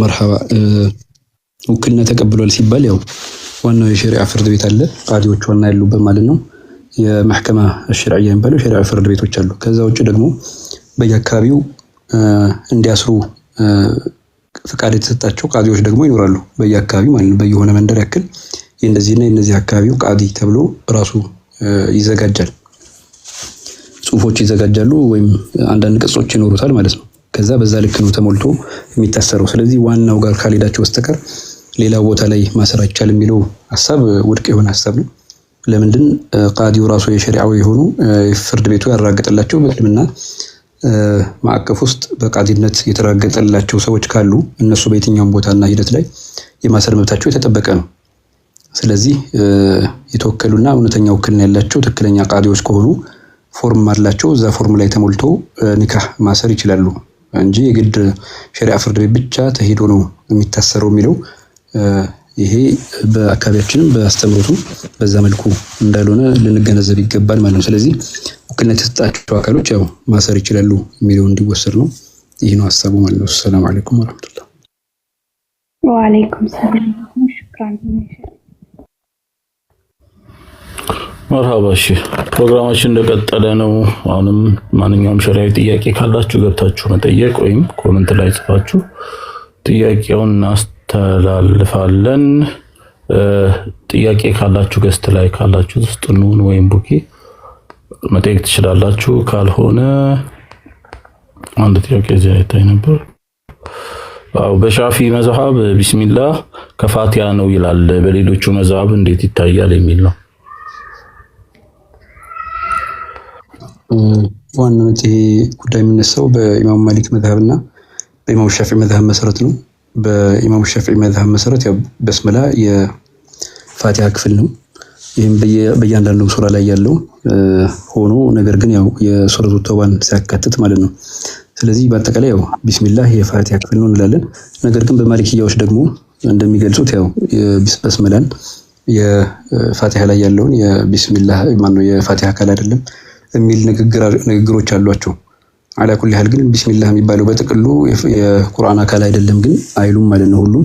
[SPEAKER 3] መርሐባ። ውክልና ተቀብሏል ሲባል ያው ዋናው የሸሪዓ ፍርድ ቤት አለ፣ ቃዲዎች ዋና ያሉበት ማለት ነው። የመሕከማ الشرعية የሚባለው ሸሪዓ ፍርድ ቤቶች አሉ። ከዛ ውጭ ደግሞ በየአካባቢው እንዲያስሩ ፍቃድ የተሰጣቸው ቃዲዎች ደግሞ ይኖራሉ በየአካባቢው ማለት ነው። በየሆነ መንደር ያክል የእነዚህና የእነዚህ አካባቢው ቃዲ ተብሎ ራሱ ይዘጋጃል። ጽሁፎች ይዘጋጃሉ ወይም አንዳንድ ቅጾች ይኖሩታል ማለት ነው። ከዛ በዛ ልክ ነው ተሞልቶ የሚታሰረው። ስለዚህ ዋናው ጋር ካልሄዳቸው በስተቀር ሌላ ቦታ ላይ ማሰር አይቻልም የሚለው ሐሳብ ውድቅ የሆነ ሐሳብ ነው። ለምንድን ቃዲው ራሱ የሸሪዓው የሆኑ ፍርድ ቤቱ ያረጋግጠላቸው በእስልምና ማዕቀፍ ውስጥ በቃዲነት የተረጋገጠላቸው ሰዎች ካሉ እነሱ በየትኛውም ቦታና ሂደት ላይ የማሰር መብታቸው የተጠበቀ ነው። ስለዚህ የተወከሉና እውነተኛ ውክልና ያላቸው ትክክለኛ ቃዲዎች ከሆኑ ፎርም አላቸው። እዛ ፎርም ላይ ተሞልቶ ኒካህ ማሰር ይችላሉ እንጂ የግድ ሸሪዓ ፍርድ ቤት ብቻ ተሄዶ ነው የሚታሰረው የሚለው ይሄ በአካባቢያችንም በአስተምሮቱ በዛ መልኩ እንዳልሆነ ልንገነዘብ ይገባል ማለት ነው። ስለዚህ ውክልና የተሰጣቸው አካሎች ያው ማሰር ይችላሉ የሚለው እንዲወሰድ ነው። ይህ ነው ሐሳቡ ማለት ነው። ሰላም አለይኩም ወራህመቱላህ።
[SPEAKER 4] ወአለይኩም ሰላም ሽክራን።
[SPEAKER 1] መርሃባ። እሺ ፕሮግራማችን እንደቀጠለ ነው። አሁንም ማንኛውም ሸሪዓዊ ጥያቄ ካላችሁ ገብታችሁ መጠየቅ ወይም ኮሜንት ላይ ጽፋችሁ ጥያቄውን እናስተላልፋለን። ጥያቄ ካላችሁ ገስት ላይ ካላችሁ ውስጥ ኑን ወይም ቡኪ መጠየቅ ትችላላችሁ። ካልሆነ አንድ ጥያቄ እዚህ አይታይ ነበር። በሻፊ መዝሐብ ቢስሚላህ ከፋቲያ ነው ይላል። በሌሎቹ መዝሐብ እንዴት ይታያል የሚል ነው።
[SPEAKER 3] ዋናነት ይሄ ጉዳይ የሚነሳው በኢማሙ ማሊክ መዝሐብና በኢማሙ ሻፊዒ መዝሐብ መሰረት ነው። በኢማሙ ሻፊዒ መዝሐብ መሰረት ያው በስመላ የፋቲሃ ክፍል ነው። ይህም በእያንዳንዱ ሱራ ላይ ያለው ሆኖ ነገር ግን ያው የሱረቱ ተውባን ሲያካትት ማለት ነው። ስለዚህ በአጠቃላይ ያው ቢስሚላህ የፋቲሃ ክፍል ነው እንላለን። ነገር ግን በማሊኪያዎች ደግሞ እንደሚገልጹት ያው በስመላን የፋቲሃ ላይ ያለውን የቢስሚላህ ማነው የፋቲሃ አካል አይደለም የሚል ንግግሮች አሏቸው። አላ ኩሊ ሐል ግን ቢስሚላህ የሚባለው በጥቅሉ የቁርአን አካል አይደለም ግን አይሉም ማለት ነው። ሁሉም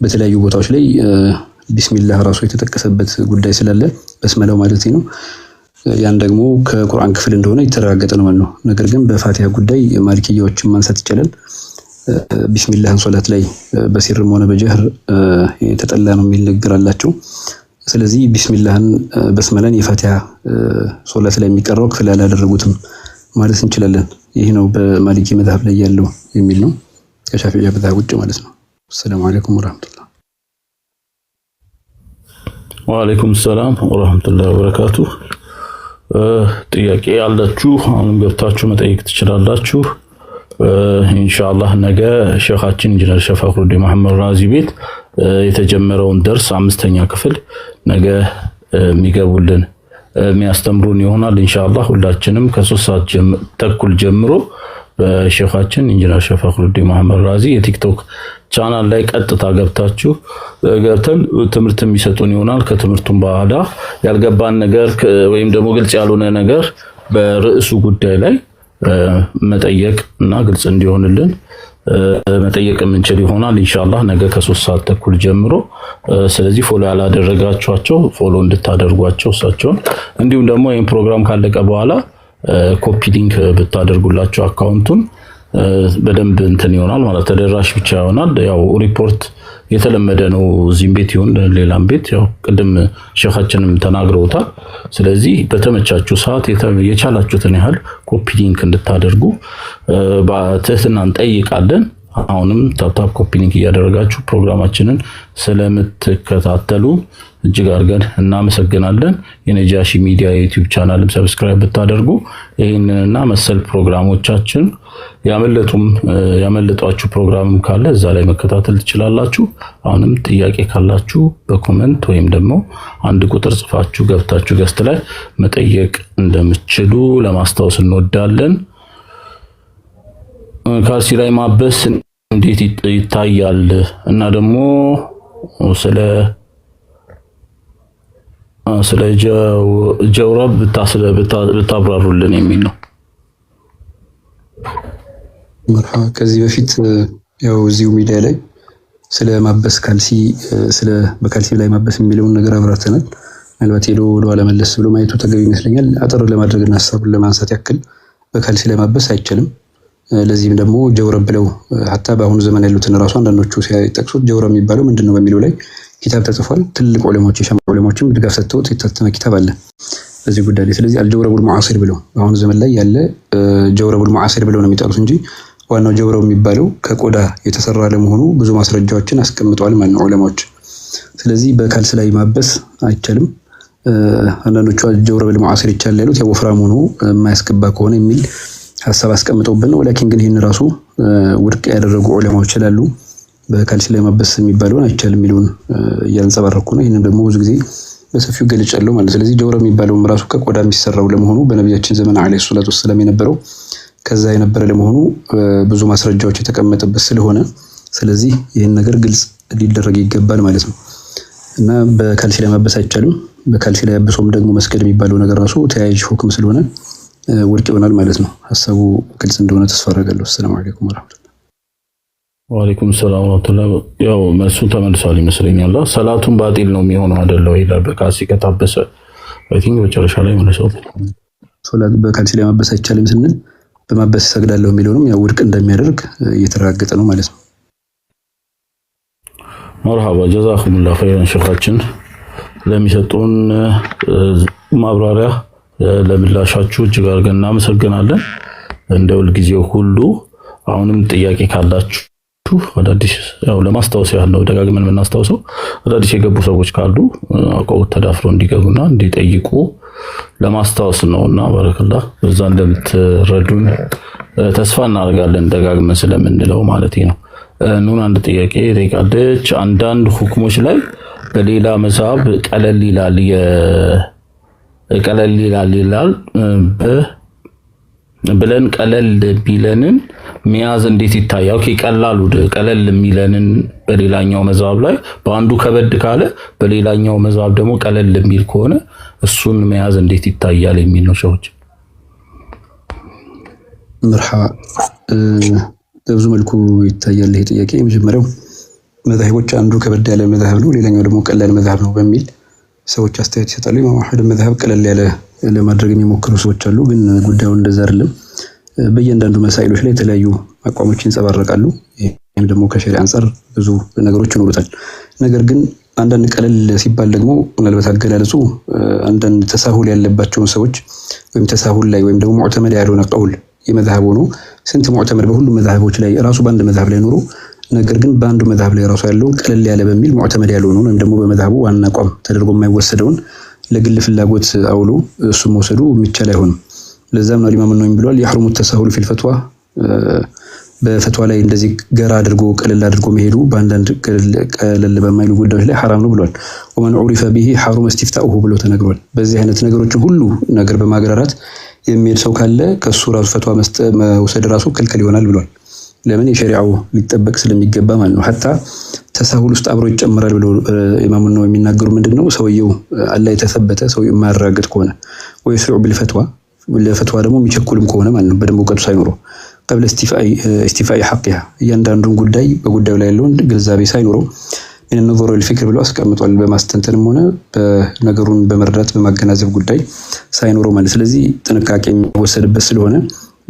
[SPEAKER 3] በተለያዩ ቦታዎች ላይ ቢስሚላህ ራሱ የተጠቀሰበት ጉዳይ ስላለ በስመላው ማለት ነው። ያን ደግሞ ከቁርአን ክፍል እንደሆነ የተረጋገጠ ነው ማለት ነው። ነገር ግን በፋቲሃ ጉዳይ ማሊኪያዎችን ማንሳት ይቻላል። ቢስሚላህን ሶላት ላይ በሲርም ሆነ በጀህር የተጠላ ነው የሚል ንግግር አላቸው። ስለዚህ ቢስሚላህን በስመላን የፋቲሃ ሶላት ላይ የሚቀረው ክፍል አላደረጉትም ማለት እንችላለን። ይህ ነው በማሊኪ መዝሐብ ላይ ያለው የሚል ነው ከሻፊዒ መዝሐብ ውጭ ማለት ነው። ሰላም አለይኩም ወራህመቱላህ።
[SPEAKER 1] ወአለይኩም ሰላም ወራህመቱላሂ ወበረካቱ። ጥያቄ ያላችሁ አሁን ገብታችሁ መጠየቅ ትችላላችሁ። ኢንሻአላህ ነገ ሼኻችን ኢንጂነር ሸፋቅሩዲን መሐመድ ራዚ ቤት የተጀመረውን ደርስ 5ኛ ክፍል ነገ የሚገቡልን የሚያስተምሩን ይሆናል። ኢንሻአላህ ሁላችንም ከ3 ሰዓት ተኩል ጀምሮ በሼኻችን ኢንጂነር ሸፋቅሩዲን መሐመድ ራዚ የቲክቶክ ቻናል ላይ ቀጥታ ገብተን ትምህርት የሚሰጡን ይሆናል። ከትምህርቱም በኋላ ያልገባን ነገር ወይም ደግሞ ግልጽ ያልሆነ ነገር በርዕሱ ጉዳይ ላይ መጠየቅ እና ግልጽ እንዲሆንልን መጠየቅ የምንችል ይሆናል ኢንሻአላህ ነገ ከ3 ሰዓት ተኩል ጀምሮ። ስለዚህ ፎሎ ያላደረጋችኋቸው ፎሎ እንድታደርጓቸው እሳቸውን፣ እንዲሁም ደግሞ ይሄን ፕሮግራም ካለቀ በኋላ ኮፒ ሊንክ ብታደርጉላቸው አካውንቱን በደንብ እንትን ይሆናል ማለት ተደራሽ ብቻ ይሆናል። ያው ሪፖርት የተለመደ ነው እዚህም ቤት ይሁን ሌላም ቤት ያው ቅድም ሼኻችንም ተናግረውታል። ስለዚህ በተመቻችሁ ሰዓት የቻላችሁትን ያህል ኮፒ ሊንክ እንድታደርጉ በትህትና እንጠይቃለን። አሁንም ታፕ ኮፒ ሊንክ እያደረጋችሁ ፕሮግራማችንን ስለምትከታተሉ እጅግ አድርገን እናመሰግናለን። የነጃሺ ሚዲያ የዩቲዩብ ቻናልም ሰብስክራይብ ብታደርጉ ይህንንና መሰል ፕሮግራሞቻችን ያመለጧችሁ ፕሮግራምም ካለ እዛ ላይ መከታተል ትችላላችሁ። አሁንም ጥያቄ ካላችሁ በኮሜንት ወይም ደግሞ አንድ ቁጥር ጽፋችሁ ገብታችሁ ገስት ላይ መጠየቅ እንደምትችሉ ለማስታወስ እንወዳለን። ካልሲ ላይ ማበስ እንዴት ይታያል እና ደግሞ ስለ ጀውረብ ብታብራሩልን የሚል ነው።
[SPEAKER 3] መርሐባ። ከዚህ በፊት ያው እዚሁ ሚዲያ ላይ ስለ ማበስ ካልሲ በካልሲ ላይ ማበስ የሚለውን ነገር አብራርተናል። ምናልባት ሄዶ ወደኋላ መለስ ብሎ ማየቱ ተገቢ ይመስለኛል። አጠር ለማድረግና ሀሳቡን ለማንሳት ያክል በካልሲ ላይ ማበስ አይቻልም። ለዚህም ደግሞ ጀውረብ ብለው ሀታ በአሁኑ ዘመን ያሉትን ራሱ አንዳንዶቹ ሲጠቅሱት ጀውረብ የሚባለው ምንድነው በሚለው ላይ ኪታብ ተጽፏል። ትልቅ ዑለሞች የሸማ ዑለሞችም ድጋፍ ሰጥተውት የታተመ ኪታብ አለ በዚህ ጉዳይ ላይ። ስለዚህ አልጀውረቡል ሙዓሲር ብለው በአሁኑ ዘመን ላይ ያለ ጀውረቡል ሙዓሲር ብለው ነው የሚጠሩት እንጂ ዋናው ጀውረብ የሚባለው ከቆዳ የተሰራ ለመሆኑ ብዙ ማስረጃዎችን አስቀምጠዋል ማለት ነው ዑለሞች። ስለዚህ በካልሲ ላይ ማበስ አይቻልም። አንዳንዶቹ አልጀውረቡል ሙዓሲር ይቻላል ያሉት ያው ወፍራም ሆኖ የማያስገባ ከሆነ የሚል ሐሳብ አስቀምጠውብን ነው። ወላኪን ግን ይህን ራሱ ውድቅ ያደረጉ ዑለማዎች ይችላሉ። በካልሲ ላይ ማበስ የሚባለውን አይቻልም የሚለውን እያንጸባረኩ ነው። ይህንን ደግሞ ብዙ ጊዜ በሰፊው ገልጫለሁ ማለት። ስለዚህ ጀውረብ የሚባለውም ራሱ ከቆዳ የሚሰራው ለመሆኑ በነቢያችን ዘመን አለይሂ ሰላቱ ወሰለም የነበረው ከዛ የነበረ ለመሆኑ ብዙ ማስረጃዎች የተቀመጠበት ስለሆነ ስለዚህ ይህን ነገር ግልጽ ሊደረግ ይገባል ማለት ነው እና በካልሲ ላይ ማበስ አይቻልም። በካልሲ ላይ አብሶም ደግሞ መስገድ የሚባለው ነገር ራሱ ተያያዥ ሁክም ስለሆነ ውድቅ ይሆናል ማለት ነው። ሐሳቡ ግልጽ እንደሆነ ተስፋ አደርጋለሁ። ሰላም አለይኩም ወራህመቱላህ።
[SPEAKER 1] ወአለይኩም ሰላም ወራህመቱላህ። ያው መልሱ ተመልሷል ይመስለኛል። ሰላቱን ባጢል ነው የሚሆነው አይደለም ወይ? በካልሲ ከታበሰ አይ ቲንክ መጨረሻ ላይ መልሰው
[SPEAKER 3] ሶላት በካልሲ ላይ ማበስ አይቻልም ስንል በማበስ ሰግዳለሁ የሚለውንም ያው ውድቅ እንደሚያደርግ እየተረጋገጠ ነው ማለት ነው።
[SPEAKER 1] መርሐባ ጀዛኩሙላህ ኸይረን ሼኻችን ለሚሰጡን ማብራሪያ ለምላሻችሁ እጅግ አድርገን እናመሰግናለን። እንደ ሁልጊዜው ሁሉ አሁንም ጥያቄ ካላችሁ አዳዲስ ያው ለማስታወስ ያህል ነው ደጋግመን የምናስታውሰው አዳዲስ የገቡ ሰዎች ካሉ አውቀው ተዳፍረው እንዲገቡና እንዲጠይቁ ለማስታወስ ነውና ባረከላህ በዛ እንደምትረዱን ተስፋ እናደርጋለን ደጋግመን ስለምንለው ማለት ነው። ኑን አንድ ጥያቄ ጠይቃለች። አንዳንድ ሁክሞች ላይ በሌላ መዝሐብ ቀለል ይላል ብለን ቀለል ቢለንን ሚያዝ እንዴት ይታያል? ኦኬ ቀለል የሚለንን በሌላኛው መዝሐብ ላይ በአንዱ ከበድ ካለ በሌላኛው መዝሐብ ደግሞ ቀለል የሚል ከሆነ እሱን ሚያዝ እንዴት ይታያል የሚል ነው። ሸሆች
[SPEAKER 3] መርሐባ በብዙ መልኩ ይታያል ይሄ ጥያቄ። የመጀመሪያው መዛሂቦች አንዱ ከበድ ያለ መዝሐብ ነው፣ ሌላኛው ደግሞ ቀላል መዝሐብ ነው በሚል ሰዎች አስተያየት ይሰጣሉ። ኢማም አህመድ መዝሐብ ቀለል ያለ ለማድረግ የሚሞክሩ ሰዎች አሉ፣ ግን ጉዳዩ እንደዛ አይደለም። በእያንዳንዱ መሳኢሎች ላይ የተለያዩ አቋሞች ይንጸባረቃሉ። ይህም ደግሞ ከሸሪዓ አንፃር ብዙ ነገሮች ይኖሩታል። ነገር ግን አንዳንድ ቀለል ሲባል ደግሞ ምናልባት አገላለጹ አንዳንድ ተሳሁል ያለባቸውን ሰዎች ወይም ተሳሁል ላይ ወይም ደግሞ ሙዕተመድ ያልሆነ ቀውል የመዝሐብ ሆኖ ስንት ሙዕተመድ በሁሉም መዝሐቦች ላይ ራሱ በአንድ መዝሐብ ላይ ኖሮ ነገር ግን በአንዱ መዝሐብ ላይ ራሱ ያለው ቀለል ያለ በሚል ሙዕተመድ ያልሆነውን ወይም ደግሞ በመዝሐቡ ዋና አቋም ተደርጎ የማይወሰደውን ለግል ፍላጎት አውሎ እሱ መውሰዱ የሚቻል አይሆንም። ለዛም ነው ኢማም ነው ብለዋል يحرم التساهل في الفتوى በፈትዋ ላይ እንደዚህ ገራ አድርጎ ቀለል አድርጎ መሄዱ በአንዳንድ ቀለል በማይሉ ጉዳዮች ላይ حرام ነው ብለዋል። ومن عرف به حرم استفتاؤه ብሎ ተነግሯል። በዚህ አይነት ነገሮችን ሁሉ ነገር በማግራራት የሚሄድ ሰው ካለ ከሱ ራሱ ፈትዋ መውሰድ ራሱ ክልክል ይሆናል ብለዋል። ለምን የሸሪዓው ሊጠበቅ ስለሚገባ ማለት ነው። ሐታ ተሳሁል ውስጥ አብሮ ይጨመራል ብለው ኢማሙ ነው የሚናገሩ። ምንድነው ሰውየው አላህ የተሰበተ ሰው የማያራግጥ ከሆነ ወይ ስሩ بالفتوى ለፈትዋ ደግሞ የሚቸኩልም ከሆነ ማለት ነው በደንብ እውቀቱ ሳይኖረው قبل استيفاء حقها እያንዳንዱን ጉዳይ በጉዳዩ ላይ ያለውን ግንዛቤ ሳይኖረው ምን النظر والفكر ብለው አስቀምጧል። በማስተንተንም ሆነ በነገሩን በመረዳት በማገናዘብ ጉዳይ ሳይኖረው ማለት ስለዚህ ጥንቃቄ የሚወሰድበት ስለሆነ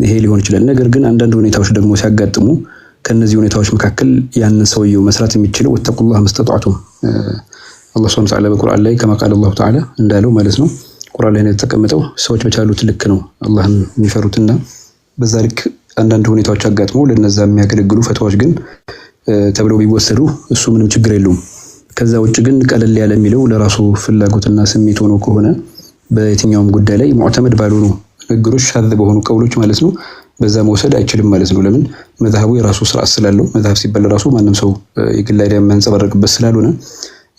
[SPEAKER 3] ይሄ ሊሆን ይችላል። ነገር ግን አንዳንድ ሁኔታዎች ደግሞ ሲያጋጥሙ ከነዚህ ሁኔታዎች መካከል ያንን ሰውየው መስራት የሚችለው ወተቁላህ መስተጣዕቱም አላህ ሱብሓነሁ ወተዓላ በቁርአን ላይ كما قال الله تعالى እንዳለው ማለት ነው። ቁርአን ላይ የተቀመጠው ሰዎች በቻሉት ልክ ነው አላህን የሚፈሩትና በዛ ልክ አንዳንድ ሁኔታዎች አጋጥሞ ለነዛ የሚያገለግሉ ፈትዋዎች ግን ተብለው ቢወሰዱ እሱ ምንም ችግር የለውም። ከዛ ውጭ ግን ቀለል ያለ የሚለው ለራሱ ፍላጎትና ስሜት ሆኖ ከሆነ በየትኛውም ጉዳይ ላይ ሙዕተመድ ባልሆኑ ንግግሮች ሻዝ በሆኑ ቀውሎች ማለት ነው በዛ መውሰድ አይችልም ማለት ነው። ለምን መዝሐቡ የራሱ ስርዓት ስላለው መዝሐብ ሲባል ራሱ ማንም ሰው የግል አይዲያ የሚያንጸባርቅበት ስላልሆነ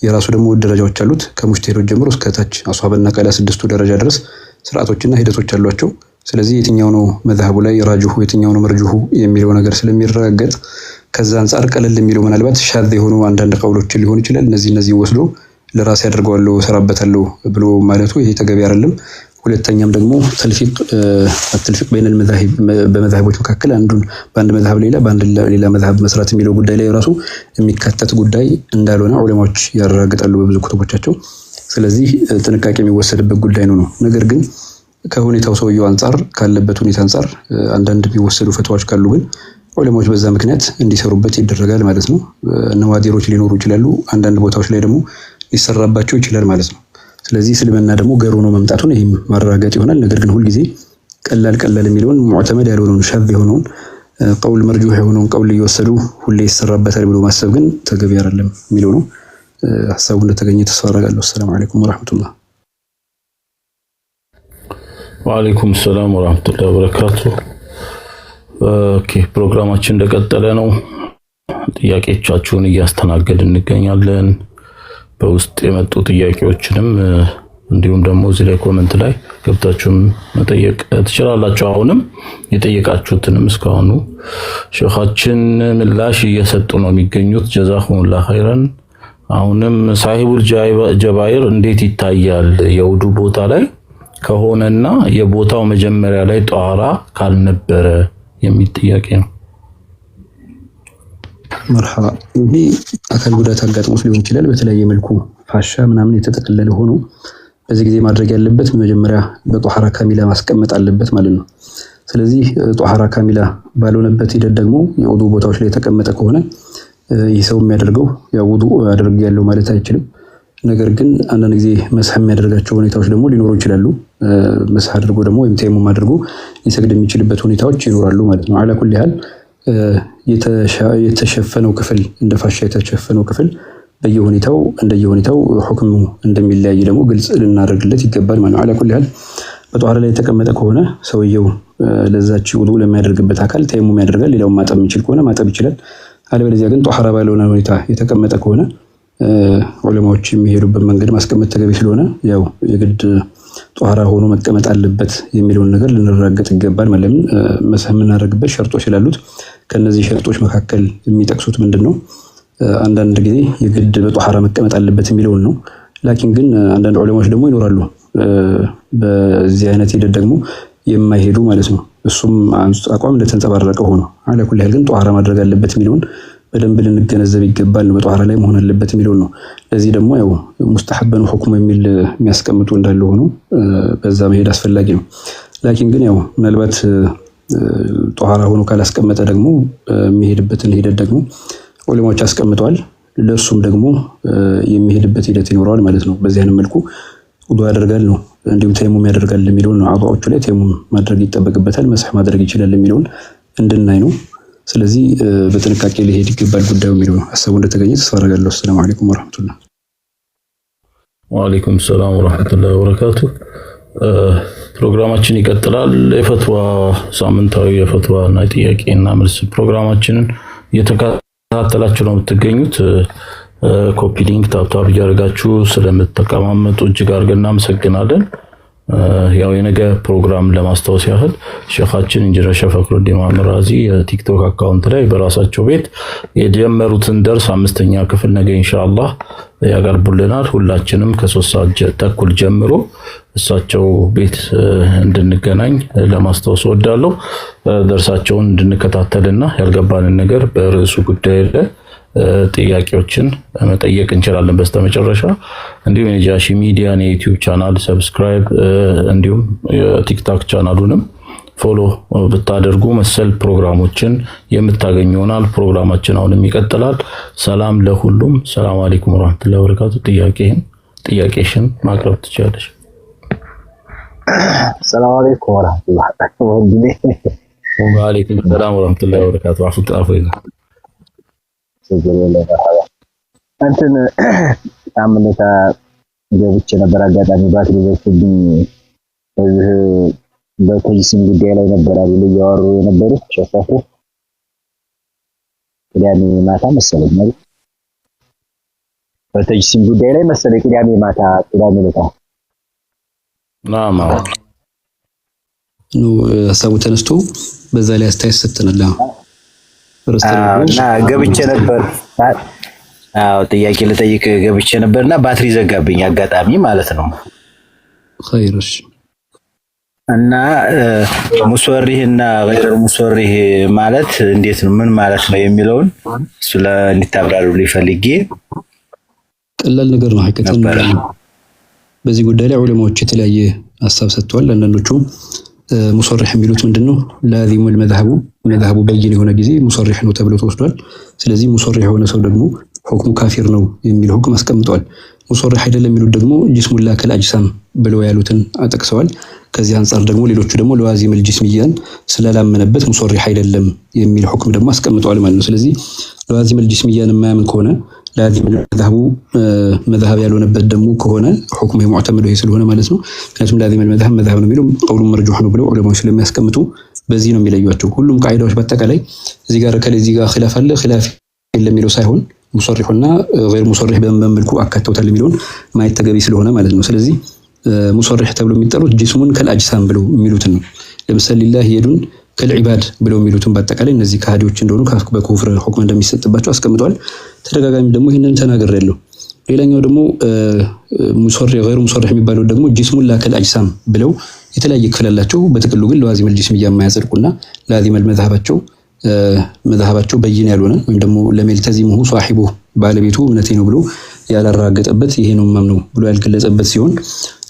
[SPEAKER 3] የራሱ ደግሞ ደረጃዎች አሉት። ከሙጅተሂዶች ጀምሮ እስከ ታች አስዋብና ቀላ ስድስቱ ደረጃ ድረስ ስርዓቶችና ሂደቶች አሏቸው። ስለዚህ የትኛው ነው መዝሐቡ ላይ ራጅሁ የትኛው ነው መርጁሁ የሚለው ነገር ስለሚረጋገጥ ከዛ አንፃር ቀለል የሚለው ምናልባት ሻዝ የሆኑ አንዳንድ ቀውሎች ሊሆን ይችላል። እነዚህ ወስዶ ለራስ ያደርገዋለሁ ሰራበታለሁ ብሎ ማለቱ ይሄ ተገቢ አይደለም። ሁለተኛም ደግሞ ተልፊቅ በይነ المذاهب በመዝሐቦች መካከል አንዱን በአንድ መዝሐብ ሌላ መዝሐብ መስራት የሚለው ጉዳይ ላይ ራሱ የሚካተት ጉዳይ እንዳልሆነ ዑለማዎች ያረጋግጣሉ በብዙ ኩቱቦቻቸው። ስለዚህ ጥንቃቄ የሚወሰድበት ጉዳይ ነው። ነገር ግን ከሁኔታው ሰውየው አንፃር ካለበት ሁኔታ አንፃር አንዳንድ የሚወሰዱ ፈትዋዎች ካሉ ግን ዑለማዎች በዛ ምክንያት እንዲሰሩበት ይደረጋል ማለት ነው። ነዋዲሮች ሊኖሩ ይችላሉ። አንዳንድ ቦታዎች ላይ ደግሞ ሊሰራባቸው ይችላል ማለት ነው። ስለዚህ እስልምና ደግሞ ገሩ ነው መምጣቱን ይሄም ማረጋገጥ ይሆናል። ነገር ግን ሁሉ ጊዜ ቀላል የሚለውን ሙዕተመድ ያልሆነውን ሻዝ የሆነውን ቀውል መርጁህ የሆነውን ቀውል እየወሰዱ ሁሌ ይሰራበታል ብሎ ማሰብ ግን ተገቢ አይደለም የሚለው ነው። ሐሳቡ እንደተገኘ ተስፋ አደርጋለሁ። ሰላም አለይኩም ወራህመቱላህ።
[SPEAKER 1] ወአለይኩም ሰላም ወራህመቱላሂ ወበረካቱ። ኦኬ ፕሮግራማችን እንደቀጠለ ነው። ጥያቄዎቻችሁን እያስተናገድን እንገኛለን። በውስጥ የመጡ ጥያቄዎችንም እንዲሁም ደግሞ እዚህ ላይ ኮሜንት ላይ ገብታችሁም መጠየቅ ትችላላችሁ። አሁንም የጠየቃችሁትንም እስካሁኑ ሼኻችን ምላሽ እየሰጡ ነው የሚገኙት። ጀዛኩሙላህ ኸይረን። አሁንም ሳሂቡል ጀባይር እንዴት ይታያል የውዱ ቦታ ላይ ከሆነና የቦታው መጀመሪያ ላይ ጧራ ካልነበረ የሚል ጥያቄ ነው።
[SPEAKER 3] መርሐባ ይሄ አካል ጉዳት አጋጥሞት ሊሆን ይችላል። በተለያየ መልኩ ፋሻ ምናምን የተጠቀለለ ሆኖ በዚህ ጊዜ ማድረግ ያለበት መጀመሪያ በጧሃራ ካሚላ ማስቀመጥ አለበት ማለት ነው። ስለዚህ ጧሃራ ካሚላ ባልሆነበት ሂደት ደግሞ የውዱ ቦታዎች ላይ የተቀመጠ ከሆነ ይህ ሰው የሚያደርገው ያው ውዱ አድርግ ያለው ማለት አይችልም። ነገር ግን አንዳንድ ጊዜ መስህ የሚያደርጋቸው ሁኔታዎች ደግሞ ሊኖሩ ይችላሉ። መስህ አድርጎ ደግሞ ወይም ተየሙም አድርጎ ሊሰግድ የሚችልበት ሁኔታዎች ይኖራሉ ማለት ነው። አላ ኩሊ ሐል የተሸፈነው ክፍል እንደ ፋሻ የተሸፈነው ክፍል እንደየሁኔታው ሁክሙ እንደሚለያይ ደግሞ ግልጽ ልናደርግለት ይገባል ማለት ነው። አላ ኩሊ ሐል በጧሃራ ላይ የተቀመጠ ከሆነ ሰውየው ለዛች ውዱ ለሚያደርግበት አካል ተየሙም ያደርጋል። ሌላውን ማጠብ የሚችል ከሆነ ማጠብ ይችላል። አለበለዚያ ግን ጧሃራ ባልሆነ ሁኔታ የተቀመጠ ከሆነ ዑለማዎች የሚሄዱበት መንገድ ማስቀመጥ ተገቢ ስለሆነ ያው የግድ ጧራ ሆኖ መቀመጥ አለበት የሚለውን ነገር ልንረጋገጥ ይገባል ማለት ነው። መስህ የምናደርግበት ሸርጦች ስላሉት ከነዚህ ሸርጦች መካከል የሚጠቅሱት ምንድነው? አንዳንድ ጊዜ የግድ በጧራ መቀመጥ አለበት የሚለውን ነው። ላኪን ግን አንዳንድ ዑለማዎች ደግሞ ይኖራሉ በዚህ አይነት ሂደት ደግሞ የማይሄዱ ማለት ነው። እሱም አቋም ለተንጸባረቀ ሆኖ አለ ኩል ያህል ግን ጧራ ማድረግ አለበት የሚለውን በደንብ ልንገነዘብ ይገባል። በጧራ ላይ መሆን አለበት የሚለውን ነው። ለዚህ ደግሞ ያው ሙስተሐበን ሁክም የሚል የሚያስቀምጡ እንዳለ ሆኖ በዛ መሄድ አስፈላጊ ነው። ላኪን ግን ያው ምናልባት ጧራ ሆኖ ካላስቀመጠ ደግሞ የሚሄድበትን ሂደት ደግሞ ዑለማዎች አስቀምጠዋል። ለሱም ደግሞ የሚሄድበት ሂደት ይኖረዋል ማለት ነው። በዚህ አይነት መልኩ ውዱእ ያደርጋል ነው እንዲሁም ተየሙም ያደርጋል የሚለውን ነው። አቋዎቹ ላይ ተየሙም ማድረግ ይጠበቅበታል፣ መስህ ማድረግ ይችላል የሚለውን እንድናይ ነው። ስለዚህ በጥንቃቄ ሊሄድ ይገባል ጉዳዩ የሚለው ነው። ሐሳቡ እንደተገኘ ተስፋ አደርጋለሁ። ሰላም አለይኩም ወራህመቱላህ።
[SPEAKER 1] ወአለይኩም ሰላም ወራህመቱላሂ ወበረካቱ። ፕሮግራማችን ይቀጥላል። የፈትዋ ሳምንታዊ የፈትዋ እና ጥያቄና መልስ ፕሮግራማችንን እየተከታተላችሁ ነው የምትገኙት። ኮፒ ሊንክ ታፕታፕ እያደረጋችሁ ስለምትቀማመጡ እጅግ አድርገን እናመሰግናለን። ያው የነገ ፕሮግራም ለማስታወስ ያህል ሼኻችን ኢንጂነር ሸፈክሩዲን መሐመድ ራዚ የቲክቶክ አካውንት ላይ በራሳቸው ቤት የጀመሩትን ደርስ 5ኛ ክፍል ነገ ኢንሻአላህ ያቀርቡልናል። ሁላችንም ከ3 ሰዓት ተኩል ጀምሮ እሳቸው ቤት እንድንገናኝ ለማስታወስ ወዳለሁ። ደርሳቸውን እንድንከታተልና ያልገባንን ነገር በርዕሱ ጉዳይ ላይ ጥያቄዎችን መጠየቅ እንችላለን። በስተመጨረሻ እንዲሁም የጃሺ ሚዲያን የዩቲዩብ ቻናል ሰብስክራይብ እንዲሁም የቲክቶክ ቻናሉንም ፎሎ ብታደርጉ መሰል ፕሮግራሞችን የምታገኙ ይሆናል። ፕሮግራማችን አሁንም ይቀጥላል። ሰላም ለሁሉም። ሰላም አለይኩም ወራህመቱላሂ ወበረካቱ። ጥያቄሽን ማቅረብ ትችላለሽ።
[SPEAKER 5] ሰላም አለይኩም ወራህመቱላሂ ወበረካቱ።
[SPEAKER 1] ወአለይኩም ሰላም ወራህመቱላሂ ወበረካቱ። አፉ
[SPEAKER 5] እንትን አምነታ ገብቼ ነበር። አጋጣሚ ባትሪ ዘግቶብኝ በዚህ በተጅሲም ጉዳይ ላይ ነበር አይደል እያወሩ የነበሩት ሸፋፉ ቅዳሜ ማታ መሰለኝ አይደል? በተጅሲም ጉዳይ ላይ መሰለኝ ቅዳሜ ዕለት
[SPEAKER 1] ናማ
[SPEAKER 3] ነው ሀሳቡ ተነስቶ በዛ ላይ አስተያየት ሰጥተናል።
[SPEAKER 5] እና ገብቼ ነበር። አዎ ጥያቄ ልጠይቅ ገብቼ ነበርና ባትሪ ዘጋብኝ አጋጣሚ ማለት ነው።
[SPEAKER 3] ኸይርሽ
[SPEAKER 5] እና ሙስወሪህና ገይር ሙስወሪህ ማለት እንዴት ነው ምን ማለት ነው የሚለውን እሱ እንድታብራሩልኝ ፈልጌ
[SPEAKER 3] ቀላል ነገር ነው። ሐቂቀተን በዚህ ጉዳይ ላይ ዑለማዎች የተለያየ ሐሳብ ሰጥተዋል። አንዳንዶቹ ሙሰሪህ የሚሉት ምንድነው? ላዚሙ መዝሀቡ በይን የሆነ ጊዜ ሙሰሪህ ነው ተብሎ ተወስዷል። ስለዚህ ሙሰሪህ የሆነ ሰው ደግሞ ሁክሙ ካፊር ነው የሚል ሁክም አስቀምጠዋል። ሙሰሪህ አይደለም የሚሉት ደግሞ ጅስሙላ ከልአጅሳም ብለው ያሉትን አጠቅሰዋል። ከዚህ አንፃር ደግሞ ሌሎቹ ደግሞ ለዋዚም الجسميያን ስላላመነበት ሙሰሪህ አይደለም የሚል ሁክም ደግሞ አስቀምጠዋል ማለት ነው። ስለዚህ ለዋዚም الجسميያን የማያምን ከሆነ ላዚም መዝሀብ ያልሆነበት ደግሞ ከሆነ ሁክሙ ሙዕተመድ ይሄ ስለሆነ ማለት ነው። ምክንያቱም ላዚም መዝሀብ ነው የሚለው ቀውሉ መርጁህ ነው ብለው ዑለማዎች ስለሚያስቀምጡ በዚህ ነው የሚለዩዋቸው። ሁሉም ቃይዳዎች በአጠቃላይ እዚህ ጋር ከዚህ ጋር ኺላፍ አለ ኺላፍ የለም የሚለው ሳይሆን ሙሰሪህና ገይር ሙሰሪህ በመልኩ አካተውታል የሚለውን ማየት ተገቢ ስለሆነ ማለት ነው። ስለዚህ ሙሰሪህ ተብሎ የሚጠሩት ጅስሙን ከልአጅሳም ብለው የሚሉትን ነው። ለምሳሌ ሊላህ የዱን ከልዒባድ ብለው የሚሉትን በአጠቃላይ እነዚህ ከሃዲዎች እንደሆኑ በኩፍር ሁክም እንደሚሰጥባቸው አስቀምጠዋል። ተደጋጋሚ ደግሞ ይሄንን ተናግሬያለሁ። ሌላኛው ደግሞ ሙሰሪህ ገይር ሙሰሪህ የሚባለው ደግሞ ጅስሙን ከልአጅሳም ብለው የተለያየ ክፍል አላቸው። በጥቅሉ ግን ለዋዚም الجسمية የማያጸድቁና ላዚም መዝሀባቸው በይን ያልሆነ ወይም ደግሞ ለሚልተዚሙሁ ሷሂቡ ባለቤቱ እምነቴ ነው ብሎ ያላረጋገጠበት ይሄ ነው ማምነው ብሎ ያልገለጸበት ሲሆን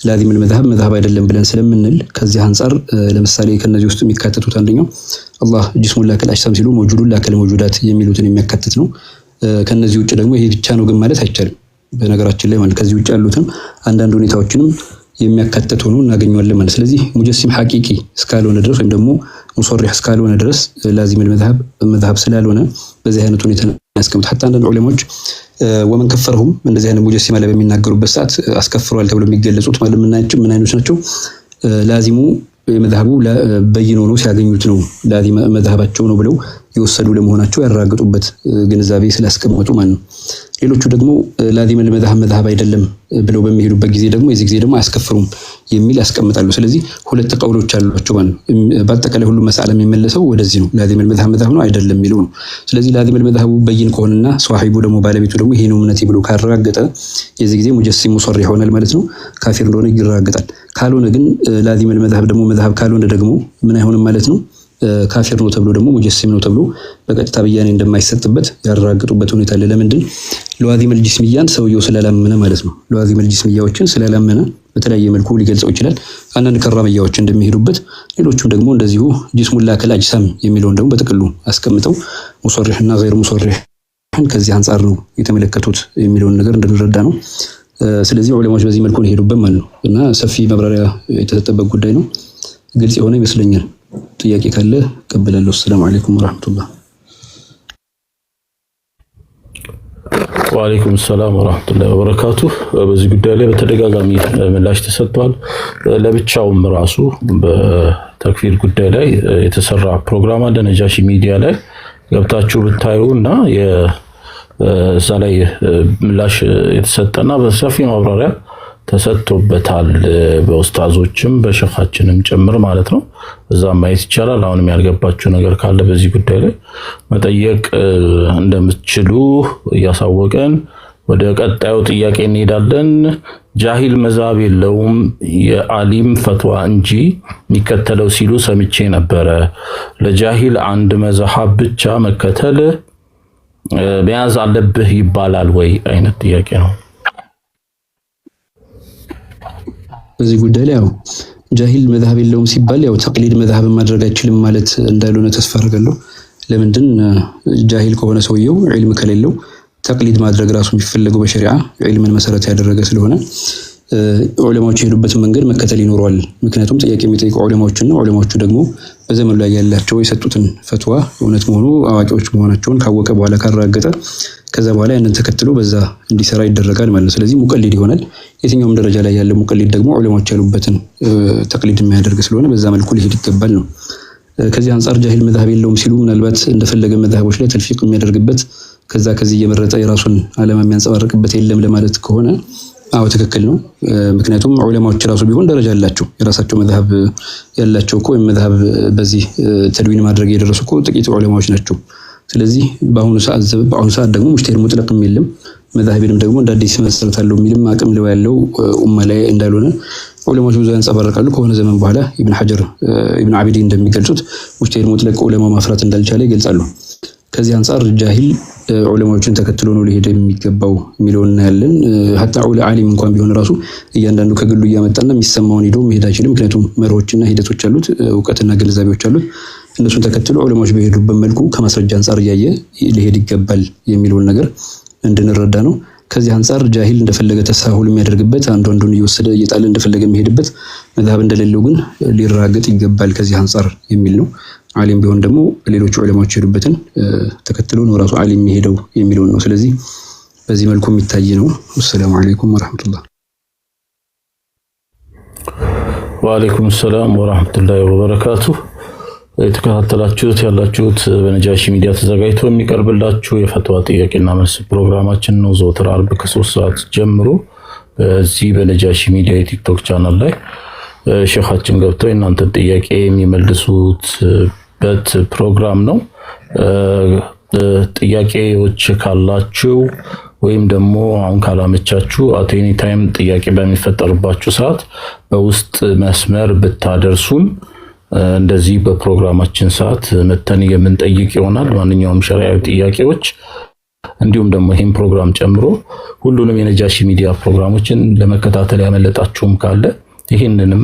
[SPEAKER 3] ላዚም መዝሀብ አይደለም ብለን ስለምንል ከዚህ አንፃር ለምሳሌ ከነዚህ ውስጥ የሚካተቱት አንደኛው አላህ ጅስሙን ከልአጅሳም ሲሉ መውጁዱን ከልመውጁዳት የሚሉትን የሚያካትት ነው። ከነዚህ ውጭ ደግሞ ይሄ ብቻ ነው ግን ማለት አይቻልም። በነገራችን ላይ ማለት ከዚህ ውጭ ያሉትን አንዳንድ ሁኔታዎችንም የሚያካትት ሆኖ እናገኘዋለን ማለት። ስለዚህ ሙጀሲም ሐቂቂ እስካልሆነ ድረስ ወይም ደግሞ ሙሰሪህ እስካልሆነ ድረስ ላዚም መዝሀብ ስላልሆነ በዚህ አይነት ሁኔታ ያስቀምጡ። ሐታ አንዳንድ ዑለማዎች ወመን ከፈረሁም እንደዚህ አይነት ሙጀሲማ ላይ በሚናገሩበት ሰዓት አስከፍሯል ተብሎ የሚገለጹት ማለት ምን አይነቶች ናቸው? ላዚሙ መዝሀቡ በይን ሆኖ ሲያገኙት ነው ላዚም መዝሀባቸው ነው ብለው የወሰዱ ለመሆናቸው ያረጋግጡበት ግንዛቤ ስላስቀመጡ ማለት ነው። ሌሎቹ ደግሞ ላዚመል መዝሀብ አይደለም ብለው በሚሄዱበት ጊዜ ደግሞ የዚህ ጊዜ ደግሞ አያስከፍሩም የሚል ያስቀምጣሉ። ስለዚህ ሁለት ቀውሎች አሏቸው ማለት ነው። በአጠቃላይ ሁሉ መስአላ የሚመለሰው ወደዚህ ነው። ላዚመል መዝሀብ ነው አይደለም የሚለው ነው። ስለዚህ ላዚመል መዝሀቡ በይን ከሆነና ሷሂቡ ደግሞ ባለቤቱ ደግሞ ይሄ ነው እምነቴ ብሎ ካረጋገጠ የዚህ ጊዜ ሙጀሲም ሙሰሪ ይሆናል ማለት ነው። ካፊር እንደሆነ ይረጋገጣል። ካልሆነ ግን ላዚመል መዝሀብ ደግሞ መዝሀብ ካልሆነ ደግሞ ምን አይሆንም ማለት ነው። ካፊር ነው ተብሎ ደግሞ ሙጀሲም ነው ተብሎ በቀጥታ ብያኔ እንደማይሰጥበት ያረጋግጡበት ሁኔታ አለ። ለምንድን ለዋዚመል ጂስሚያን ሰውየው ስላላመነ ማለት ነው። ለዋዚመል ጂስሚያዎችን ስላላመነ በተለያየ መልኩ ሊገልጸው ይችላል። አንዳንድ ከራመያዎች እንደሚሄዱበት ሌሎቹም ደግሞ እንደዚሁ ጂስሙላ ከልአጅሳም የሚለውን ደግሞ በጥቅሉ አስቀምጠው ሙሰሪህና ገይር ሙሰሪህ ከዚህ አንጻር ነው የተመለከቱት የሚለውን ነገር እንድንረዳ ነው። ስለዚህ ዑለማዎች በዚህ መልኩ ሊሄዱበት ማለት ነው እና ሰፊ ማብራሪያ የተሰጠበት ጉዳይ ነው። ግልጽ የሆነ ይመስለኛል። ጥያቄ ካለ ቀበላለሁ። ሰላም አለይኩም ወራህመቱላህ።
[SPEAKER 1] ወአለይኩም ሰላም ወራህመቱላሂ ወበረካቱ። በዚህ ጉዳይ ላይ በተደጋጋሚ ምላሽ ተሰጥቷል። ለብቻውም ራሱ በተክፊር ጉዳይ ላይ የተሰራ ፕሮግራም አለ ነጃሺ ሚዲያ ላይ ገብታችሁ ብታዩ እና እዛ ላይ ምላሽ የተሰጠና በሰፊ ማብራሪያ ተሰጥቶበታል። በኡስታዞችም በሸኻችንም ጭምር ማለት ነው። እዛ ማየት ይቻላል። አሁንም ያልገባችሁ ነገር ካለ በዚህ ጉዳይ ላይ መጠየቅ እንደምትችሉ እያሳወቀን ወደ ቀጣዩ ጥያቄ እንሄዳለን። ጃሂል መዝሀብ የለውም የአሊም ፈትዋ እንጂ የሚከተለው ሲሉ ሰምቼ ነበረ። ለጃሂል አንድ መዝሀብ ብቻ መከተል መያዝ አለብህ ይባላል ወይ አይነት ጥያቄ ነው።
[SPEAKER 3] በዚህ ጉዳይ ላይ ያው ጃሂል መዝሀብ የለውም ሲባል ያው ተቅሊድ መዝሀብ ማድረግ አይችልም ማለት እንዳልሆነ ተስፋ አደርጋለሁ። ለምንድን ጃሂል ከሆነ ሰውየው ዒልም ከሌለው ተቅሊድ ማድረግ ራሱ የሚፈለገው በሸሪዓ ዒልምን መሰረት ያደረገ ስለሆነ ዑለማዎች የሄዱበትን መንገድ መከተል ይኖረዋል። ምክንያቱም ጥያቄ የሚጠይቁ ዑለማዎችና ዑለማዎቹ ደግሞ በዘመኑ ላይ ያላቸው የሰጡትን ፈትዋ እውነት መሆኑ አዋቂዎች መሆናቸውን ካወቀ በኋላ ካረጋገጠ ከዛ በኋላ ያንን ተከትሎ በዛ እንዲሰራ ይደረጋል ማለት ነው። ስለዚህ ሙቀሊድ ይሆናል። የትኛውም ደረጃ ላይ ያለ ሙቀሊድ ደግሞ ዑለማዎች ያሉበትን ተቅሊድ የሚያደርግ ስለሆነ በዛ መልኩ ሊሄድ ይገባል ነው። ከዚህ አንጻር ጃሂል መዝሀብ የለውም ሲሉ ምናልባት እንደፈለገ መዝሀቦች ላይ ተልፊቅ የሚያደርግበት ከዚህ እየመረጠ የራሱን ዓላማ የሚያንጸባርቅበት የለም ለማለት ከሆነ አዎ ትክክል ነው። ምክንያቱም ዑለማዎች ራሱ ቢሆን ደረጃ አላቸው። የራሳቸው መዝሀብ ያላቸው እኮ መዝሀብ በዚህ ተድዊን ማድረግ የደረሱ እኮ ጥቂት ዑለማዎች ናቸው። ስለዚህ በአሁኑ ሰዓት ደግሞ ሙጅተሂድ ሙጥለቅም የለም። መዝሀብንም ደግሞ እንደ አዲስ መሰረታለሁ የሚልም አቅም ለው ያለው ኡማ ላይ እንዳልሆነ ዑለማዎች ብዙ ያንጸባርቃሉ። ከሆነ ዘመን በኋላ ኢብኑ ሐጀር ኢብኑ አቢዲ እንደሚገልጹት ሙጅተሂድ ሙጥለቅ ዑለማ ማፍራት እንዳልቻለ ይገልጻሉ። ከዚህ አንጻር ጃሂል ዑለማዎችን ተከትሎ ነው ሊሄድ የሚገባው የሚለውን እናያለን። ሐታ ዓሊም እንኳን ቢሆን ራሱ እያንዳንዱ ከግሉ እያመጣና የሚሰማውን ሄዶ መሄድ አይችልም። ምክንያቱም መርሆችና ሂደቶች አሉት፣ እውቀትና ግንዛቤዎች አሉት። እነሱን ተከትሎ ዑለማዎች በሄዱበት መልኩ ከማስረጃ አንጻር እያየ ሊሄድ ይገባል የሚለውን ነገር እንድንረዳ ነው። ከዚህ አንጻር ጃሂል እንደፈለገ ተሳሁል የሚያደርግበት አንዱን እየወሰደ እየጣለ እንደፈለገ የሚሄድበት መዝሀብ እንደሌለው ግን ሊረጋገጥ ይገባል ከዚህ አንጻር የሚል ነው። ዓሊም ቢሆን ደግሞ ሌሎች ዑለማዎች የሄዱበትን ተከትሎ ነው ራሱ ዓሊም የሚሄደው የሚለውን ነው። ስለዚህ በዚህ መልኩ የሚታይ ነው። ወሰላሙ አለይኩም ወራህመቱላህ።
[SPEAKER 1] ወአለይኩም ሰላም ወራህመቱላሂ ወበረካቱ። የተከታተላችሁት ያላችሁት በነጃሺ ሚዲያ ተዘጋጅቶ የሚቀርብላችሁ የፈትዋ ጥያቄና መልስ ፕሮግራማችን ነው። ዘወትር አርብ ከ3 ሰዓት ጀምሮ በዚህ በነጃሺ ሚዲያ የቲክቶክ ቻናል ላይ ሼኻችን ገብተው እናንተን ጥያቄ የሚመልሱበት ፕሮግራም ነው። ጥያቄዎች ካላችሁ ወይም ደግሞ አሁን ካላመቻችሁ አት ኤኒ ታይም ጥያቄ በሚፈጠርባችሁ ሰዓት በውስጥ መስመር ብታደርሱን እንደዚህ በፕሮግራማችን ሰዓት መተን የምንጠይቅ ይሆናል። ማንኛውም ሸሪዓዊ ጥያቄዎች እንዲሁም ደግሞ ይህን ፕሮግራም ጨምሮ ሁሉንም የነጃሺ ሚዲያ ፕሮግራሞችን ለመከታተል ያመለጣችሁም ካለ ይህንንም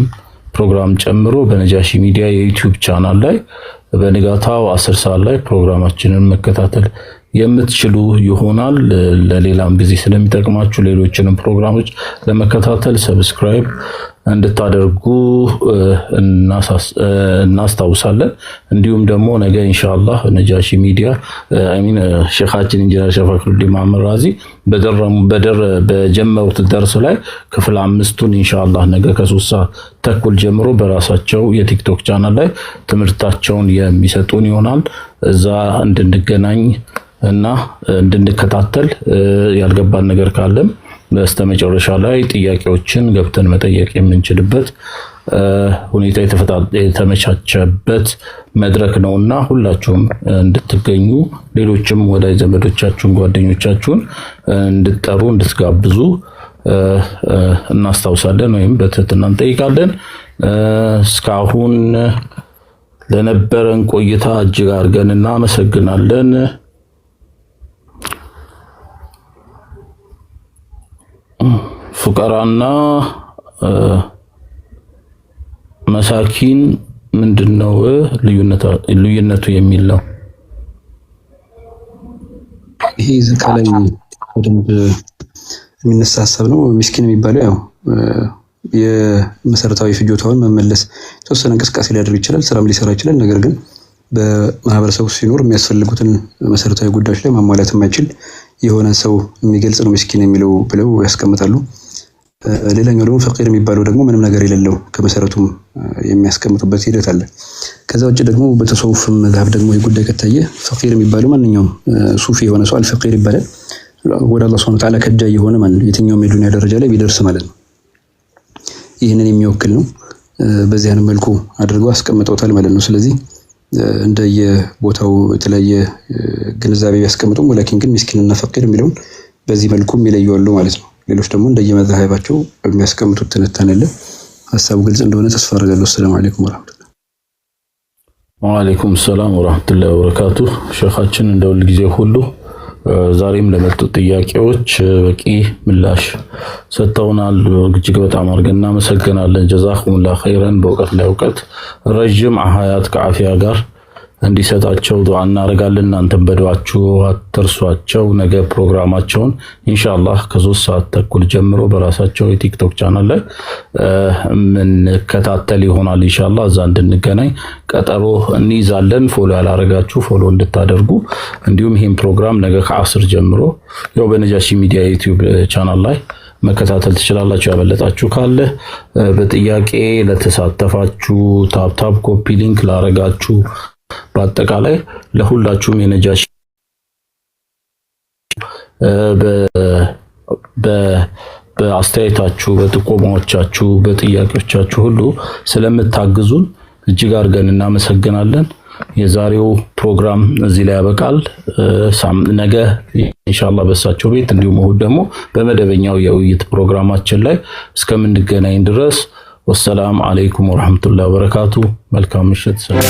[SPEAKER 1] ፕሮግራም ጨምሮ በነጃሺ ሚዲያ የዩቲዩብ ቻናል ላይ በንጋታው 10 ሰዓት ላይ ፕሮግራማችንን መከታተል የምትችሉ ይሆናል። ለሌላም ጊዜ ስለሚጠቅማችሁ ሌሎችንም ፕሮግራሞች ለመከታተል ሰብስክራይብ እንድታደርጉ እናስታውሳለን። እንዲሁም ደግሞ ነገ ኢንሻአላህ ነጃሺ ሚዲያ ሼኻችን ኢንጂነር ሸፋክሩዲን መሐመድ ራዚ በጀመሩት ደርስ ላይ ክፍል 5ቱን ኢንሻአላህ ነገ ከ3 ሰዓት ተኩል ጀምሮ በራሳቸው የቲክቶክ ቻናል ላይ ትምህርታቸውን የሚሰጡን ይሆናል። እዛ እንድንገናኝ እና እንድንከታተል ያልገባን ነገር ካለም በስተመጨረሻ ላይ ጥያቄዎችን ገብተን መጠየቅ የምንችልበት ሁኔታ የተመቻቸበት መድረክ ነውና ሁላችሁም እንድትገኙ ሌሎችም ወዳጅ ዘመዶቻችሁን ጓደኞቻችሁን እንድትጠሩ እንድትጋብዙ እናስታውሳለን ወይም በትህትና እንጠይቃለን። እስካሁን ለነበረን ቆይታ እጅግ አድርገን እናመሰግናለን። ፉቀራና መሳኪን ምንድነው ልዩነቱ የሚል ነው።
[SPEAKER 3] ይሄ ዘቃላይ በደንብ የሚነሳ ሀሳብ ነው። ምስኪን የሚባለው ያው የመሰረታዊ ፍጆታውን መመለስ ተወሰነ እንቅስቃሴ ሊያደርግ ይችላል፣ ስራም ሊሰራ ይችላል። ነገር ግን በማህበረሰቡ ሲኖር የሚያስፈልጉትን መሰረታዊ ጉዳዮች ላይ ማሟላት የማይችል የሆነ ሰው የሚገልጽ ነው ምስኪን የሚለው ብለው ያስቀምጣሉ። ሌላኛው ደግሞ ፈቂር የሚባለው ደግሞ ምንም ነገር የሌለው ከመሰረቱም የሚያስቀምጡበት ሂደት አለ። ከዛ ውጭ ደግሞ በተሰውፍ መዝሐብ ደግሞ የጉዳይ ከታየ ፈቂር የሚባለው ማንኛውም ሱፊ የሆነ ሰው አልፈቂር ይባላል። ወደ አላህ Subhanahu Wa Ta'ala ከጃይ የሆነ ማለት የትኛውም የዱንያ ደረጃ ላይ ቢደርስ ማለት ነው። ይህንን የሚወክል ነው። በዚህ አይነት መልኩ አድርገው አስቀምጠውታል ማለት ነው። ስለዚህ እንደየቦታው የተለያየ ግንዛቤ ቢያስቀምጡም ወላኪን ግን ምስኪንና ፈቂር የሚለውን በዚህ መልኩ ይለያሉ ማለት ነው። ሌሎች ደግሞ እንደየመዛሃባቸው የሚያስቀምጡት ትንታኔ አለ። ሐሳቡ ግልጽ እንደሆነ ተስፋ አደርጋለሁ። ሰላም አለይኩም ወራህመቱላህ።
[SPEAKER 1] ወአለይኩም ሰላም ወራህመቱላሂ ወበረካቱ። ሸኻችን እንደሁል ጊዜ ሁሉ ዛሬም ለመጡት ጥያቄዎች በቂ ምላሽ ሰጥተውናል። እጅግ በጣም አድርገን እናመሰግናለን። ጀዛኩሙላህ ኸይረን። በእውቀት ላይ እውቀት ረጅም ሀያት ከአፊያ ጋር እንዲሰጣቸው ዱዓ እናደርጋለን። እናንተም በዱዓችሁ አትርሷቸው። ነገ ፕሮግራማቸውን ኢንሻአላህ ከ3 ሰዓት ተኩል ጀምሮ በራሳቸው የቲክቶክ ቻናል ላይ እንከታተል ይሆናል። ኢንሻአላህ እዛ እንድንገናኝ ቀጠሮ እንይዛለን። ፎሎ ያላረጋችሁ ፎሎ እንድታደርጉ፣ እንዲሁም ይሄን ፕሮግራም ነገ ከ10 ጀምሮ ያው በነጃሺ ሚዲያ ዩቲዩብ ቻናል ላይ መከታተል ትችላላችሁ። ያበለጣችሁ ካለ በጥያቄ ለተሳተፋችሁ ታፕ ኮፒ ሊንክ ላረጋችሁ በአጠቃላይ ለሁላችሁም የነጃሺ በአስተያየታችሁ፣ በጥቆማዎቻችሁ፣ በጥያቄዎቻችሁ ሁሉ ስለምታግዙን እጅግ አድርገን እናመሰግናለን። የዛሬው ፕሮግራም እዚህ ላይ ያበቃል። ነገ ኢንሻአላህ በሳቸው ቤት እንዲሁም እሁድ ደግሞ በመደበኛው የውይይት ፕሮግራማችን ላይ እስከምንገናኝ ድረስ ወሰላም አለይኩም ወራህመቱላሂ ወበረካቱ። መልካም ምሽት። ሰላም